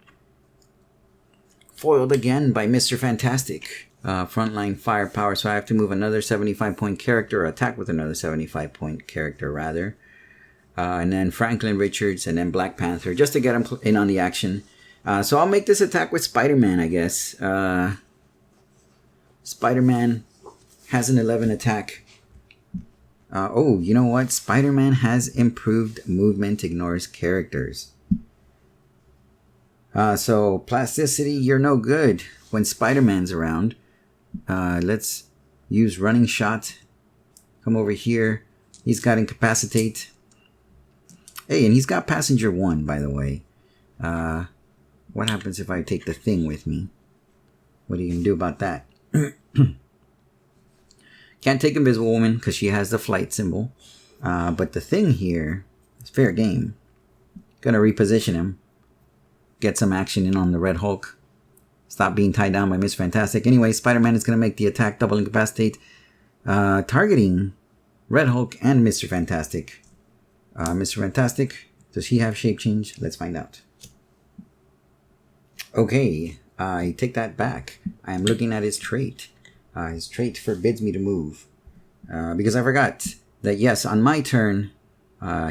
Foiled again by Mr. Fantastic. Frontline firepower, so I have to move another 75-point character, or attack with another 75-point character, rather. And then Franklin Richards, and then Black Panther, just to get him in on the action. So I'll make this attack with Spider-Man, I guess. Spider-Man has an 11 attack. Oh, you know what? Spider-Man has improved movement, ignores characters. So, Plasticity, you're no good when Spider-Man's around. Let's use Running Shot. Come over here. He's got Incapacitate. Hey, and he's got Passenger 1, by the way. What happens if I take the Thing with me? What are you going to do about that? Can't take Invisible Woman because she has the flight symbol. But the Thing here is fair game. Gonna reposition him. Get some action in on the Red Hulk. Stop being tied down by Miss Fantastic. Anyway, Spider-Man is gonna make the attack double incapacitate. Targeting Red Hulk and Mr. Fantastic. Mr. Fantastic, does he have shape change? Let's find out. Okay, I take that back. I am looking at his trait. His trait forbids me to move. Because I forgot that, yes, on my turn,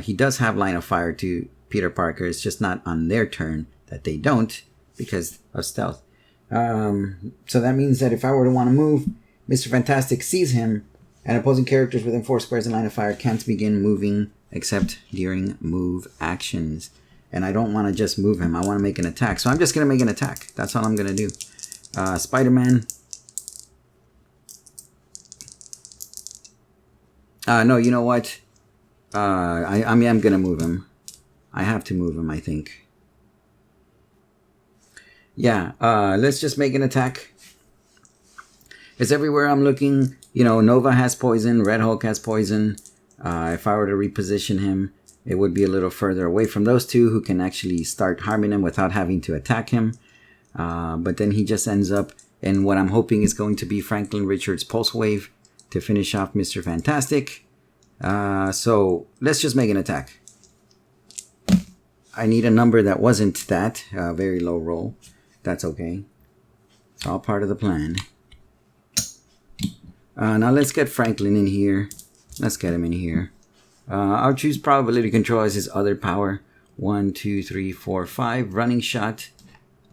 he does have line of fire to Peter Parker. It's just not on their turn that they don't because of stealth. So that means that if I were to want to move, Mr. Fantastic sees him, and opposing characters within 4 squares in line of fire can't begin moving except during move actions. And I don't want to just move him. I want to make an attack. So I'm just going to make an attack. That's all I'm going to do. Spider-Man. No, you know what? I mean, I'm going to move him. I have to move him, I think. Yeah, let's just make an attack. It's everywhere I'm looking. You know, Nova has poison. Red Hulk has poison. If I were to reposition him, it would be a little further away from those two who can actually start harming him without having to attack him. But then he just ends up in what I'm hoping is going to be Franklin Richards' Pulse Wave to finish off Mr. Fantastic. So let's just make an attack. I need a number that wasn't that. Very low roll. That's okay. It's all part of the plan. Now let's get Franklin in here. Let's get him in here. I'll choose Probability Control as his other power. 1, 2, 3, 4, 5. Running Shot.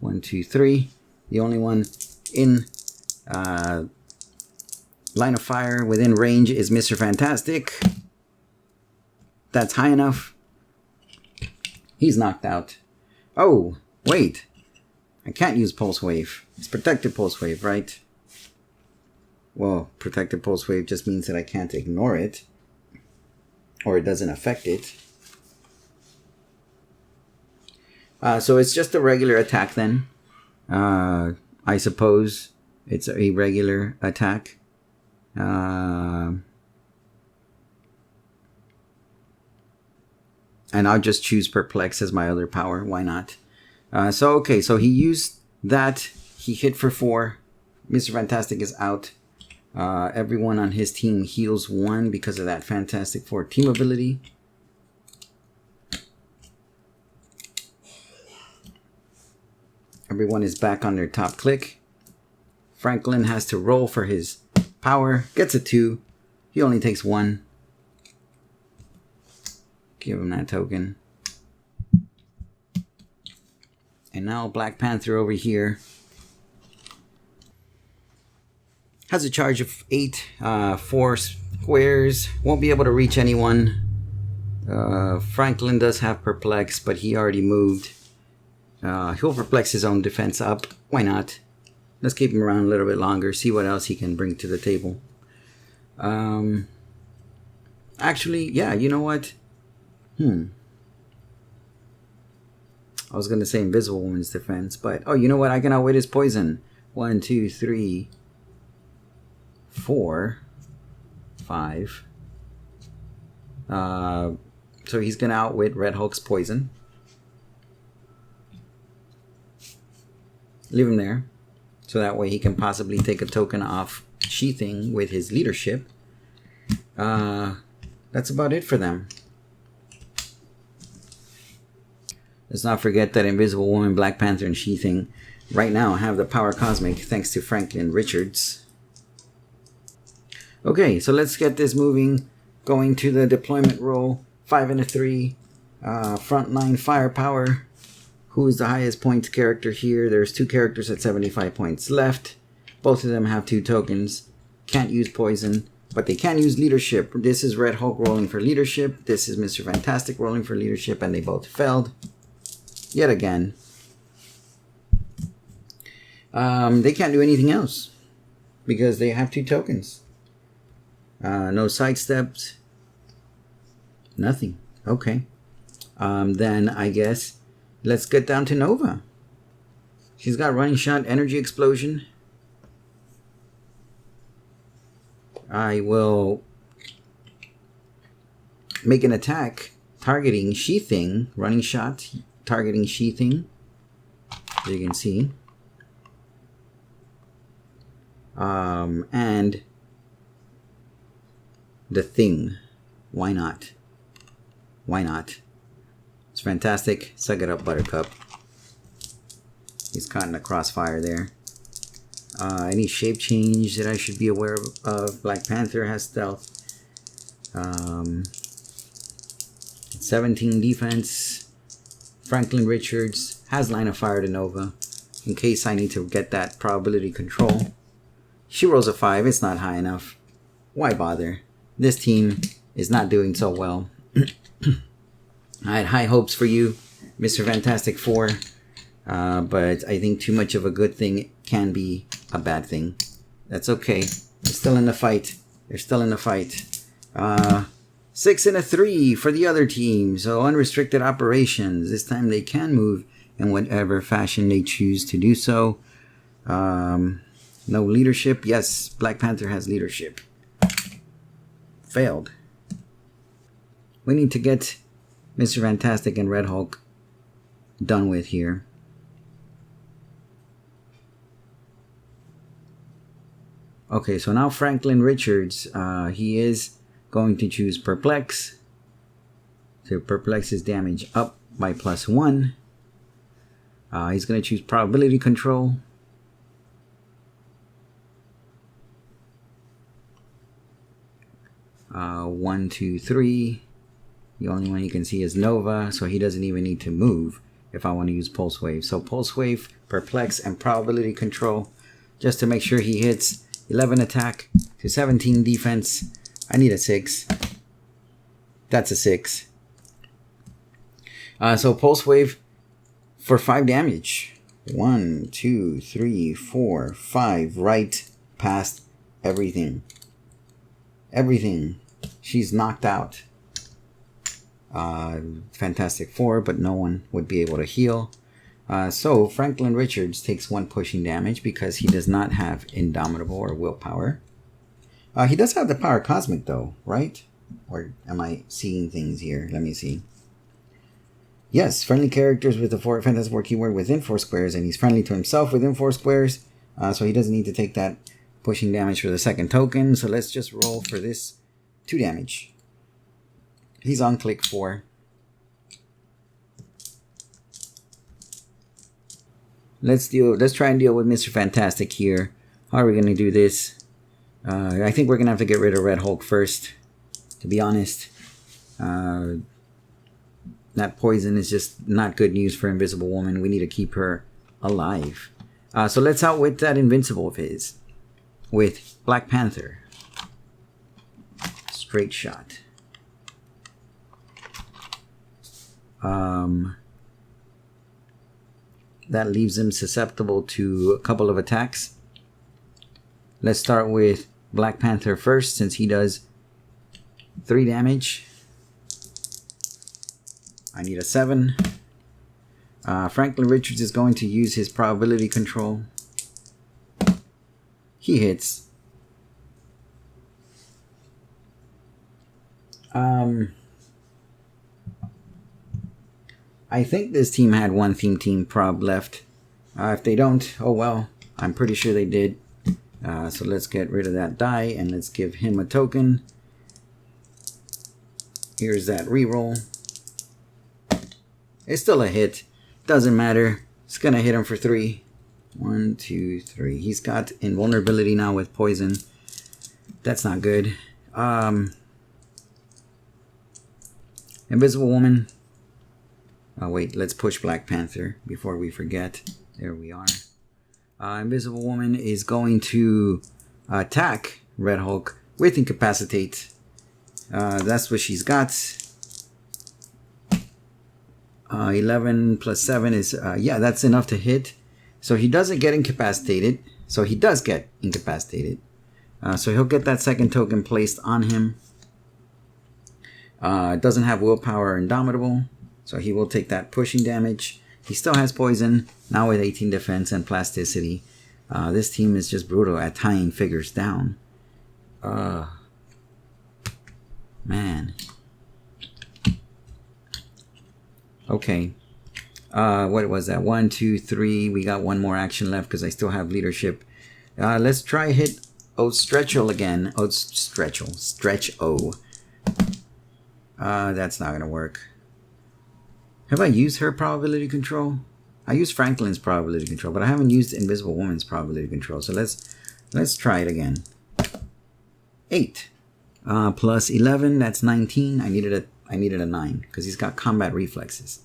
1, 2, 3. The only one in line of fire within range is Mr. Fantastic. That's high enough. He's knocked out. Oh, wait. I can't use Pulse Wave. It's Protected Pulse Wave, right? Well, Protected Pulse Wave just means that I can't ignore it. Or it doesn't affect it. So it's just a regular attack then. I suppose it's a regular attack. And I'll just choose Perplex as my other power. Why not? So he used that. He hit for 4. Mr. Fantastic is out. Everyone on his team heals 1 because of that Fantastic Four team ability. Everyone is back on their top click. Franklin has to roll for his power. Gets a 2. He only takes 1. Give him that token. And now Black Panther over here has a charge of 8, 4 squares. Won't be able to reach anyone. Franklin does have Perplex, but he already moved. He'll Perplex his own defense up. Why not? Let's keep him around a little bit longer. See what else he can bring to the table. Actually, yeah, you know what? I was going to say Invisible Woman's defense, but... Oh, you know what? I can outwit his poison. 1, 2, 3, 4, 5. So he's going to outwit Red Hulk's poison. Leave him there. So that way he can possibly take a token off She-Thing with his leadership. That's about it for them. Let's not forget that Invisible Woman, Black Panther, and She-Thing right now have the power cosmic thanks to Franklin Richards. Okay, so let's get this moving. Going to the deployment roll. 5 and a 3. Frontline firepower. Who is the highest points character here? There's 2 characters at 75 points left. Both of them have 2 tokens. Can't use poison, but they can use leadership. This is Red Hulk rolling for leadership. This is Mr. Fantastic rolling for leadership, and they both failed. Yet again. They can't do anything else because they have 2 tokens. No sidesteps. Nothing. Okay. Then I guess let's get down to Nova. She's got running shot, energy explosion. I will make an attack targeting She-Thing. Running shot targeting She-Thing. As you can see. And the Thing. Why not? Why not? It's fantastic. Suck it up, Buttercup. He's caught in a crossfire there. Any shape change that I should be aware of? Black Panther has stealth. 17 defense. Franklin Richards has line of fire to Nova. In case I need to get that probability control. She rolls a 5. It's not high enough. Why bother? This team is not doing so well. I had high hopes for you, Mr. Fantastic Four. But I think too much of a good thing can be a bad thing. That's okay. They're still in the fight. They're still in the fight. 6 and a 3 for the other team. So unrestricted operations. This time they can move in whatever fashion they choose to do so. No leadership. Yes, Black Panther has leadership. Failed. We need to get Mr. Fantastic and Red Hulk done with here. Okay, so now Franklin Richards, he is going to choose Perplex. So Perplex his damage up by +1. He's going to choose Probability Control. One, two, three. The only one you can see is Nova, so he doesn't even need to move if I want to use Pulse Wave. So Pulse Wave, Perplex, and Probability Control, just to make sure he hits 11 attack to 17 defense. I need a 6. That's a 6. So Pulse Wave for 5 damage. 1, 2, 3, 4, 5. Right past everything. Everything. She's knocked out. Fantastic Four, but no one would be able to heal. So Franklin Richards takes 1 pushing damage because he does not have Indomitable or Willpower. He does have the Power Cosmic though, right? Or am I seeing things here? Let me see. Yes, friendly characters with the Fantastic Four keyword within 4 squares, and he's friendly to himself within 4 squares. So he doesn't need to take that pushing damage for the second token. So let's just roll for this 2 damage. He's on click 4. Let's try and deal with Mr. Fantastic here. How are we gonna do this? I think we're gonna have to get rid of Red Hulk first, to be honest. That poison is just not good news for Invisible Woman. We need to keep her alive. So let's outwit that Invincible of his with Black Panther. Straight shot. That leaves him susceptible to a couple of attacks. Let's start with Black Panther first, since he does 3 damage. I need a 7. Franklin Richards is going to use his probability control. He hits. I think this team had one theme team prob left. If they don't, oh well. I'm pretty sure they did. So let's get rid of that die and let's give him a token. Here's that reroll. It's still a hit. Doesn't matter. It's gonna hit him for 3. 1, 2, 3. He's got invulnerability now with poison. That's not good. Invisible Woman. Oh wait, let's push Black Panther before we forget. There we are. Invisible Woman is going to attack Red Hulk with Incapacitate. That's what she's got. 11 plus 7 is, yeah, that's enough to hit. So he doesn't get incapacitated. So he does get incapacitated. So he'll get that second token placed on him. Doesn't have willpower or Indomitable. So he will take that pushing damage. He still has poison, now with 18 defense and plasticity. This team is just brutal at tying figures down. Man. Okay. What was that? 1, 2, 3. We got one more action left because I still have leadership. Let's try hit Stretchel again. Stretch O. That's not going to work. Have I used her probability control? I used Franklin's probability control, but I haven't used Invisible Woman's probability control. So let's try it again. 8 plus 11. That's 19. I needed a 9 because he's got combat reflexes.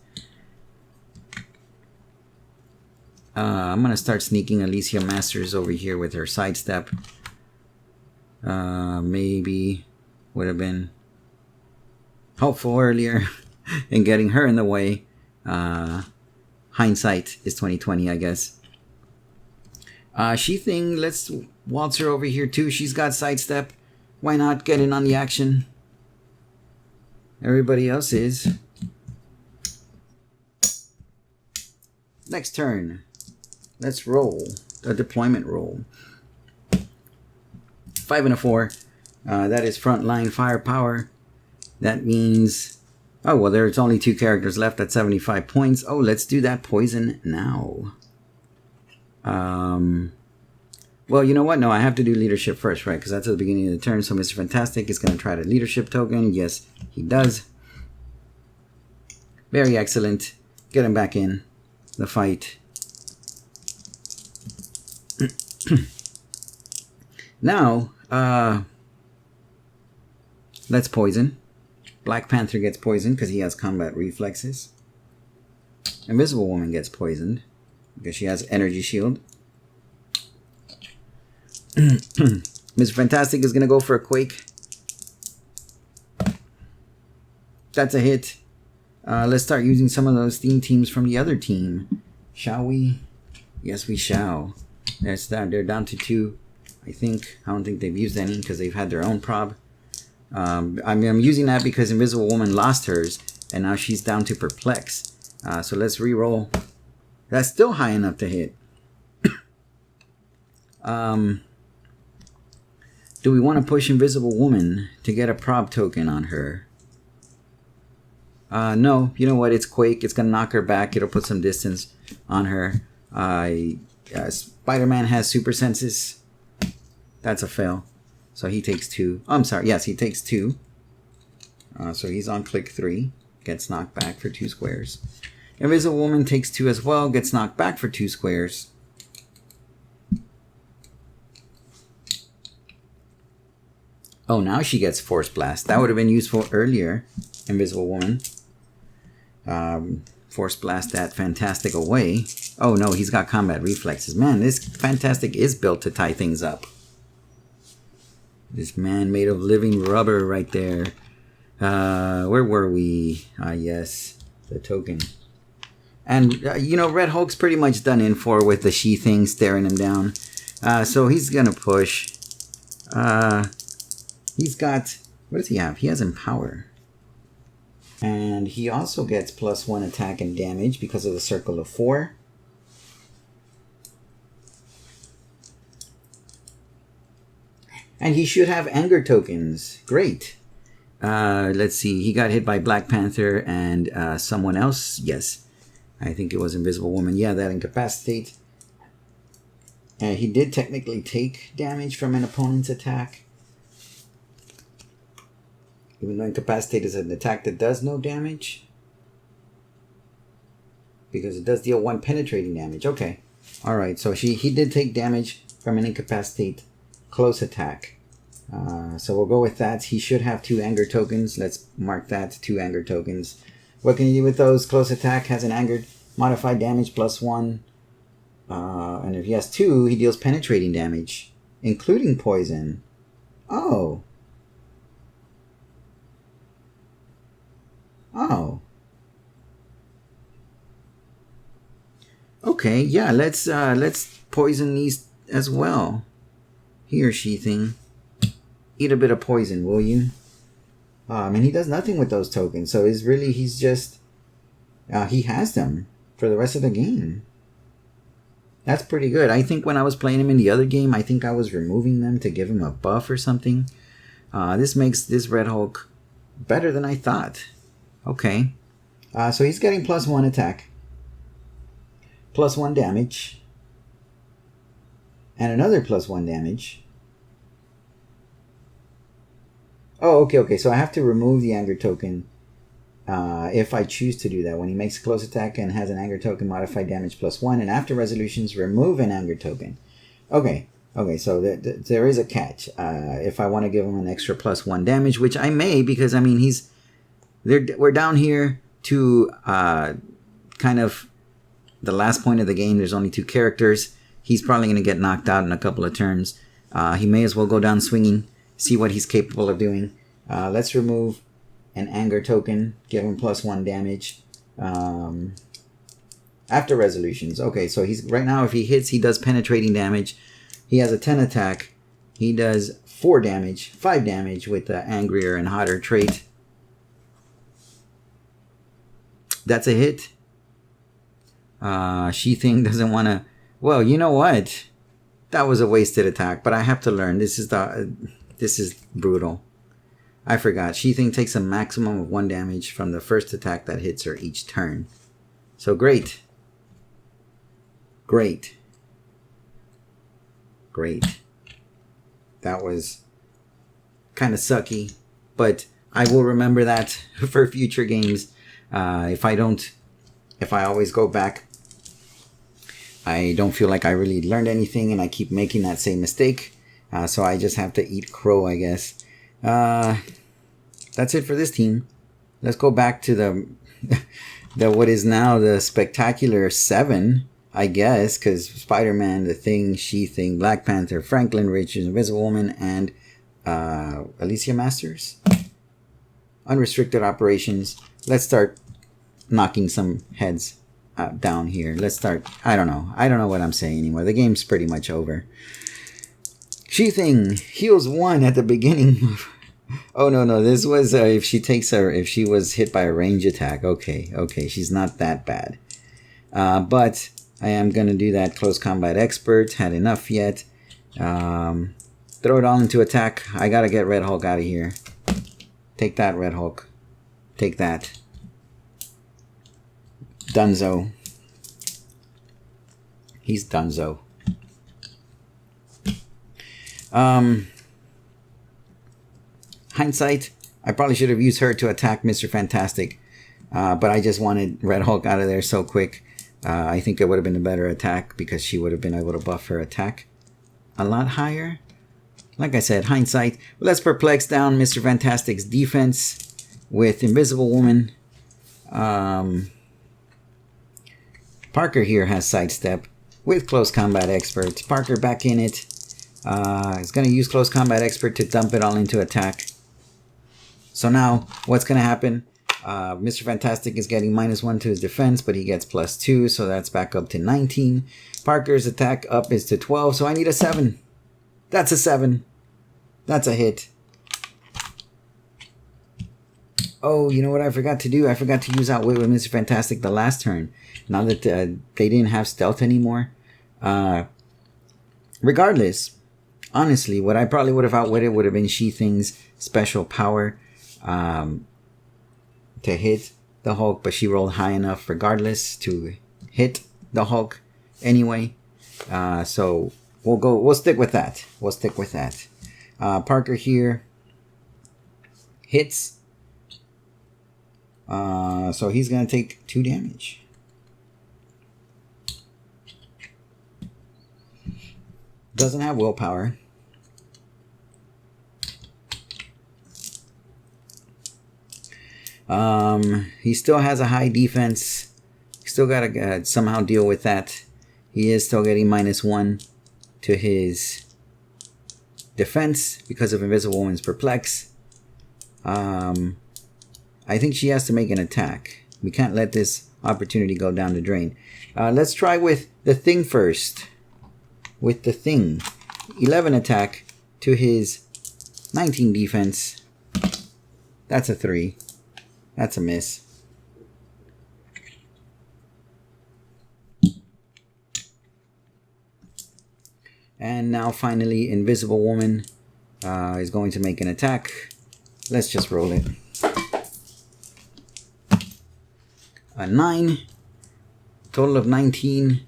I'm gonna start sneaking Alicia Masters over here with her sidestep. Maybe would have been helpful earlier in getting her in the way. Hindsight is 2020, I guess. She-Thing, let's waltz her over here too. She's got sidestep. Why not get in on the action? Everybody else is. Next turn. Let's roll a deployment roll. 5 and a 4. That is frontline firepower. That means... Oh, well, there's only 2 characters left at 75 points. Oh, let's do that poison now. Well, you know what? No, I have to do leadership first, right? Because that's at the beginning of the turn. So Mr. Fantastic is going to try the leadership token. Yes, he does. Very excellent. Get him back in the fight. Now, let's poison. Black Panther gets poisoned because he has combat reflexes. Invisible Woman gets poisoned because she has energy shield. Mr. Fantastic is going to go for a quake. That's a hit. Let's start using some of those theme teams from the other team. Shall we? Yes, we shall. They're down to 2. I think. I don't think they've used any because they've had their own prob. I'm using that because Invisible Woman lost hers, and now she's down to Perplex. So let's re-roll. That's still high enough to hit. Do we want to push Invisible Woman to get a prob token on her? No. You know what? It's Quake. It's going to knock her back. It'll put some distance on her. Spider-Man has super senses. That's a fail. So he takes 2. Oh, I'm sorry. Yes, he takes 2. So he's on click 3. Gets knocked back for 2 squares. Invisible Woman takes 2 as well, gets knocked back for 2 squares. Oh, now she gets Force Blast. That would have been useful earlier, Invisible Woman. Force Blast that Fantastic away. Oh no, he's got combat reflexes. Man, this Fantastic is built to tie things up. This man made of living rubber right there. Where were we? Yes, the token. And, you know, Red Hulk's pretty much done in for with the she thing staring him down. So he's going to push. He's got... What does he have? He has Empower. And he also gets +1 attack and damage because of the Circle of 4. And he should have anger tokens. Great. Let's see. He got hit by Black Panther and someone else. Yes. I think it was Invisible Woman. Yeah, that incapacitate. He did technically take damage from an opponent's attack. Even though Incapacitate is an attack that does no damage. Because it does deal 1 penetrating damage. Okay. Alright, so he did take damage from an Incapacitate close attack. So we'll go with that. He should have 2 anger tokens. Let's mark that. 2 anger tokens. What can you do with those? Close attack has an angered modified damage +1. And if he has 2, he deals penetrating damage, including poison. Oh. Oh. Okay, yeah, let's poison these as well. Here, She-Thing. Eat a bit of poison, will you? And he does nothing with those tokens, so he's just... he has them for the rest of the game. That's pretty good. I think when I was playing him in the other game, I think I was removing them to give him a buff or something. This makes this Red Hulk better than I thought. Okay. So he's getting +1 attack. +1 damage. And another +1 damage. Oh, okay. So I have to remove the anger token if I choose to do that. When he makes a close attack and has an anger token, modified damage +1. And after resolutions, remove an anger token. Okay, so there is a catch. If I want to give him an extra +1 damage, which I may, because, I mean, we're down here to kind of the last point of the game. There's only 2 characters. He's probably going to get knocked out in a couple of turns. He may as well go down swinging, see what he's capable of doing. Let's remove an anger token, give him +1 damage. After resolutions. Okay, so he's right now, if he hits, he does penetrating damage. He has a 10 attack. He does 4 damage, 5 damage with the angrier and hotter trait. That's a hit. She-Thing doesn't want to... Well, you know what? That was a wasted attack, but I have to learn. This is brutal. I forgot. She-Thing takes a maximum of 1 damage from the first attack that hits her each turn. So great. Great. That was kind of sucky, but I will remember that for future games. If I always go back, I don't feel like I really learned anything and I keep making that same mistake. So I just have to eat crow, I guess. That's it for this team. Let's go back to the what is now the Spectacular 7, I guess, because Spider-Man, The Thing, She-Thing, Black Panther, Franklin Richards, Invisible Woman, and Alicia Masters. Unrestricted operations. Let's start knocking some heads down here. Let's start. I don't know what I'm saying anymore. The game's pretty much over. She-Thing heals 1 at the beginning. Oh no, this was if she was hit by a range attack. Okay, she's not that bad. But I am gonna do that close combat expert. Had enough yet. Throw it all into attack. I gotta get Red Hulk out of here. Take that, Red Hulk. Take that. Dunzo. He's Dunzo. Hindsight, I probably should have used her to attack Mr. Fantastic. But I just wanted Red Hulk out of there so quick. I think it would have been a better attack because she would have been able to buff her attack a lot higher. Like I said, hindsight. Let's perplex down Mr. Fantastic's defense with Invisible Woman. Parker here has sidestep with Close Combat Expert. Parker back in it. Is going to use Close Combat Expert to dump it all into attack. So now, what's going to happen? Mr. Fantastic is getting -1 to his defense, but he gets +2, so that's back up to 19. Parker's attack up is to 12, so I need a 7. That's a 7. That's a hit. Oh, you know what I forgot to do? I forgot to use Outwit with Mr. Fantastic the last turn. Now that they didn't have stealth anymore. Regardless, honestly, what I probably would have outwitted would have been She-Thing's special power to hit the Hulk, but she rolled high enough regardless to hit the Hulk anyway. So we'll stick with that. We'll stick with that. Parker here hits. So he's going to take 2 damage. Doesn't have willpower. He still has a high defense. Still got to somehow deal with that. He is still getting -1 to his defense because of Invisible Woman's Perplex. I think she has to make an attack. We can't let this opportunity go down the drain. Let's try with the Thing first. With the Thing. 11 attack to his 19 defense. That's a 3. That's a miss. And now finally Invisible Woman is going to make an attack. Let's just roll it. A 9. Total of 19.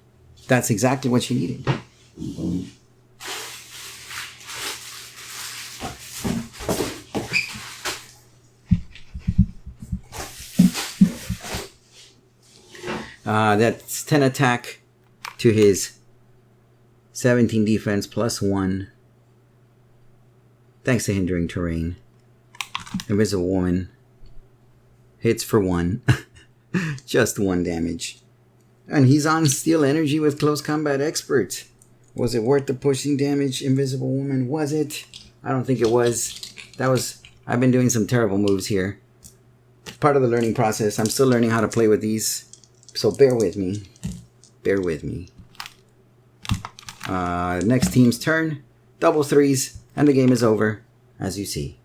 That's exactly what she needed. That's 10 attack to his 17 defense +1. Thanks to Hindering Terrain. Invisible Woman hits for 1. Just 1 damage. And he's on Steel Energy with Close Combat Expert. Was it worth the pushing damage, Invisible Woman? Was it? I don't think it was. I've been doing some terrible moves here. Part of the learning process. I'm still learning how to play with these. So bear with me. Bear with me. Next team's turn. Double 3s. And the game is over, as you see.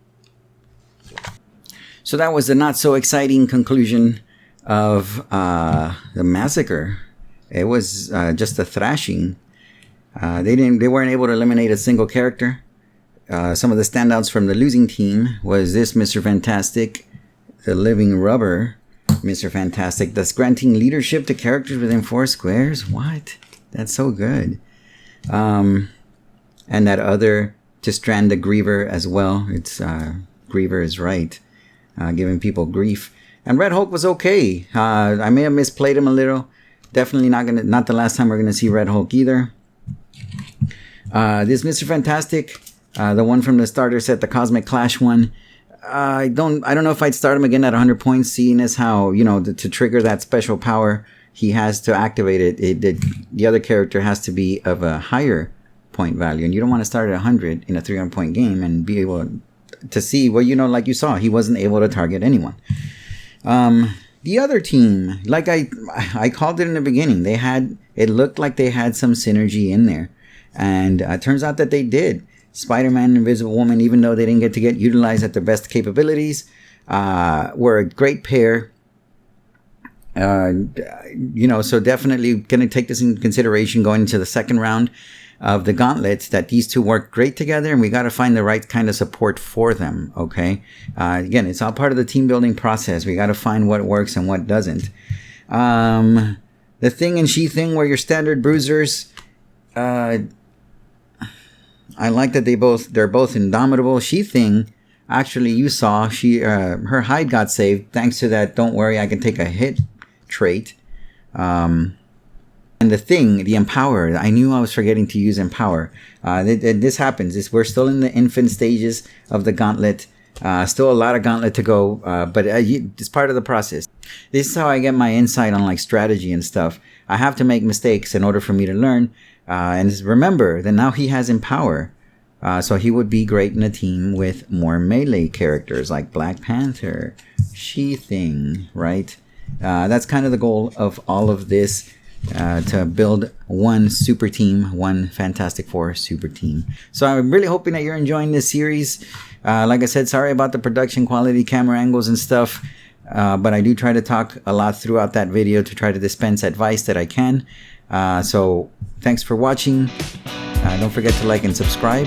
So that was the not so exciting conclusion of the massacre. It was just a thrashing. They weren't able to eliminate a single character. Some of the standouts from the losing team was this Mr. Fantastic, the Living Rubber Mr. Fantastic, thus granting leadership to characters within 4 squares. What? That's so good. And that other to strand the Griever as well. It's Griever is right, giving people grief. And Red Hulk was okay. I may have misplayed him a little. Definitely not the last time we're gonna see Red Hulk either. This Mr. Fantastic, the one from the starter set, the Cosmic Clash one. I don't know if I'd start him again at 100 points, seeing as how, to trigger that special power, he has to activate it. The other character has to be of a higher point value, and you don't want to start at 100 in a 300 point game and be able to see, well, like you saw, he wasn't able to target anyone. The other team, like I called it in the beginning, it looked like they had some synergy in there, and it turns out that they did. Spider-Man and Invisible Woman, even though they didn't get to get utilized at their best capabilities, were a great pair. So definitely going to take this in consideration going into the second round of the Gauntlet, that these two work great together, and we got to find the right kind of support for them, okay? Again, it's all part of the team building process. We got to find what works and what doesn't. The Thing and She-Thing were your standard bruisers. I like that they're both indomitable. She-Thing Actually, you saw her hide got saved thanks to that "Don't worry, I can take a hit" trait. And the Empower. I knew I was forgetting to use Empower. This happens. We're still in the infant stages of the Gauntlet. Still a lot of Gauntlet to go, but it's part of the process. This is how I get my insight on like strategy and stuff. I have to make mistakes in order for me to learn. And remember that now he has Empower. So he would be great in a team with more melee characters like Black Panther, She-Thing, right? That's kind of the goal of all of this, to build one super team, one Fantastic Four super team. So I'm really hoping that you're enjoying this series. Like I said, sorry about the production quality, camera angles and stuff. But I do try to talk a lot throughout that video to try to dispense advice that I can. So thanks for watching. Don't forget to like and subscribe.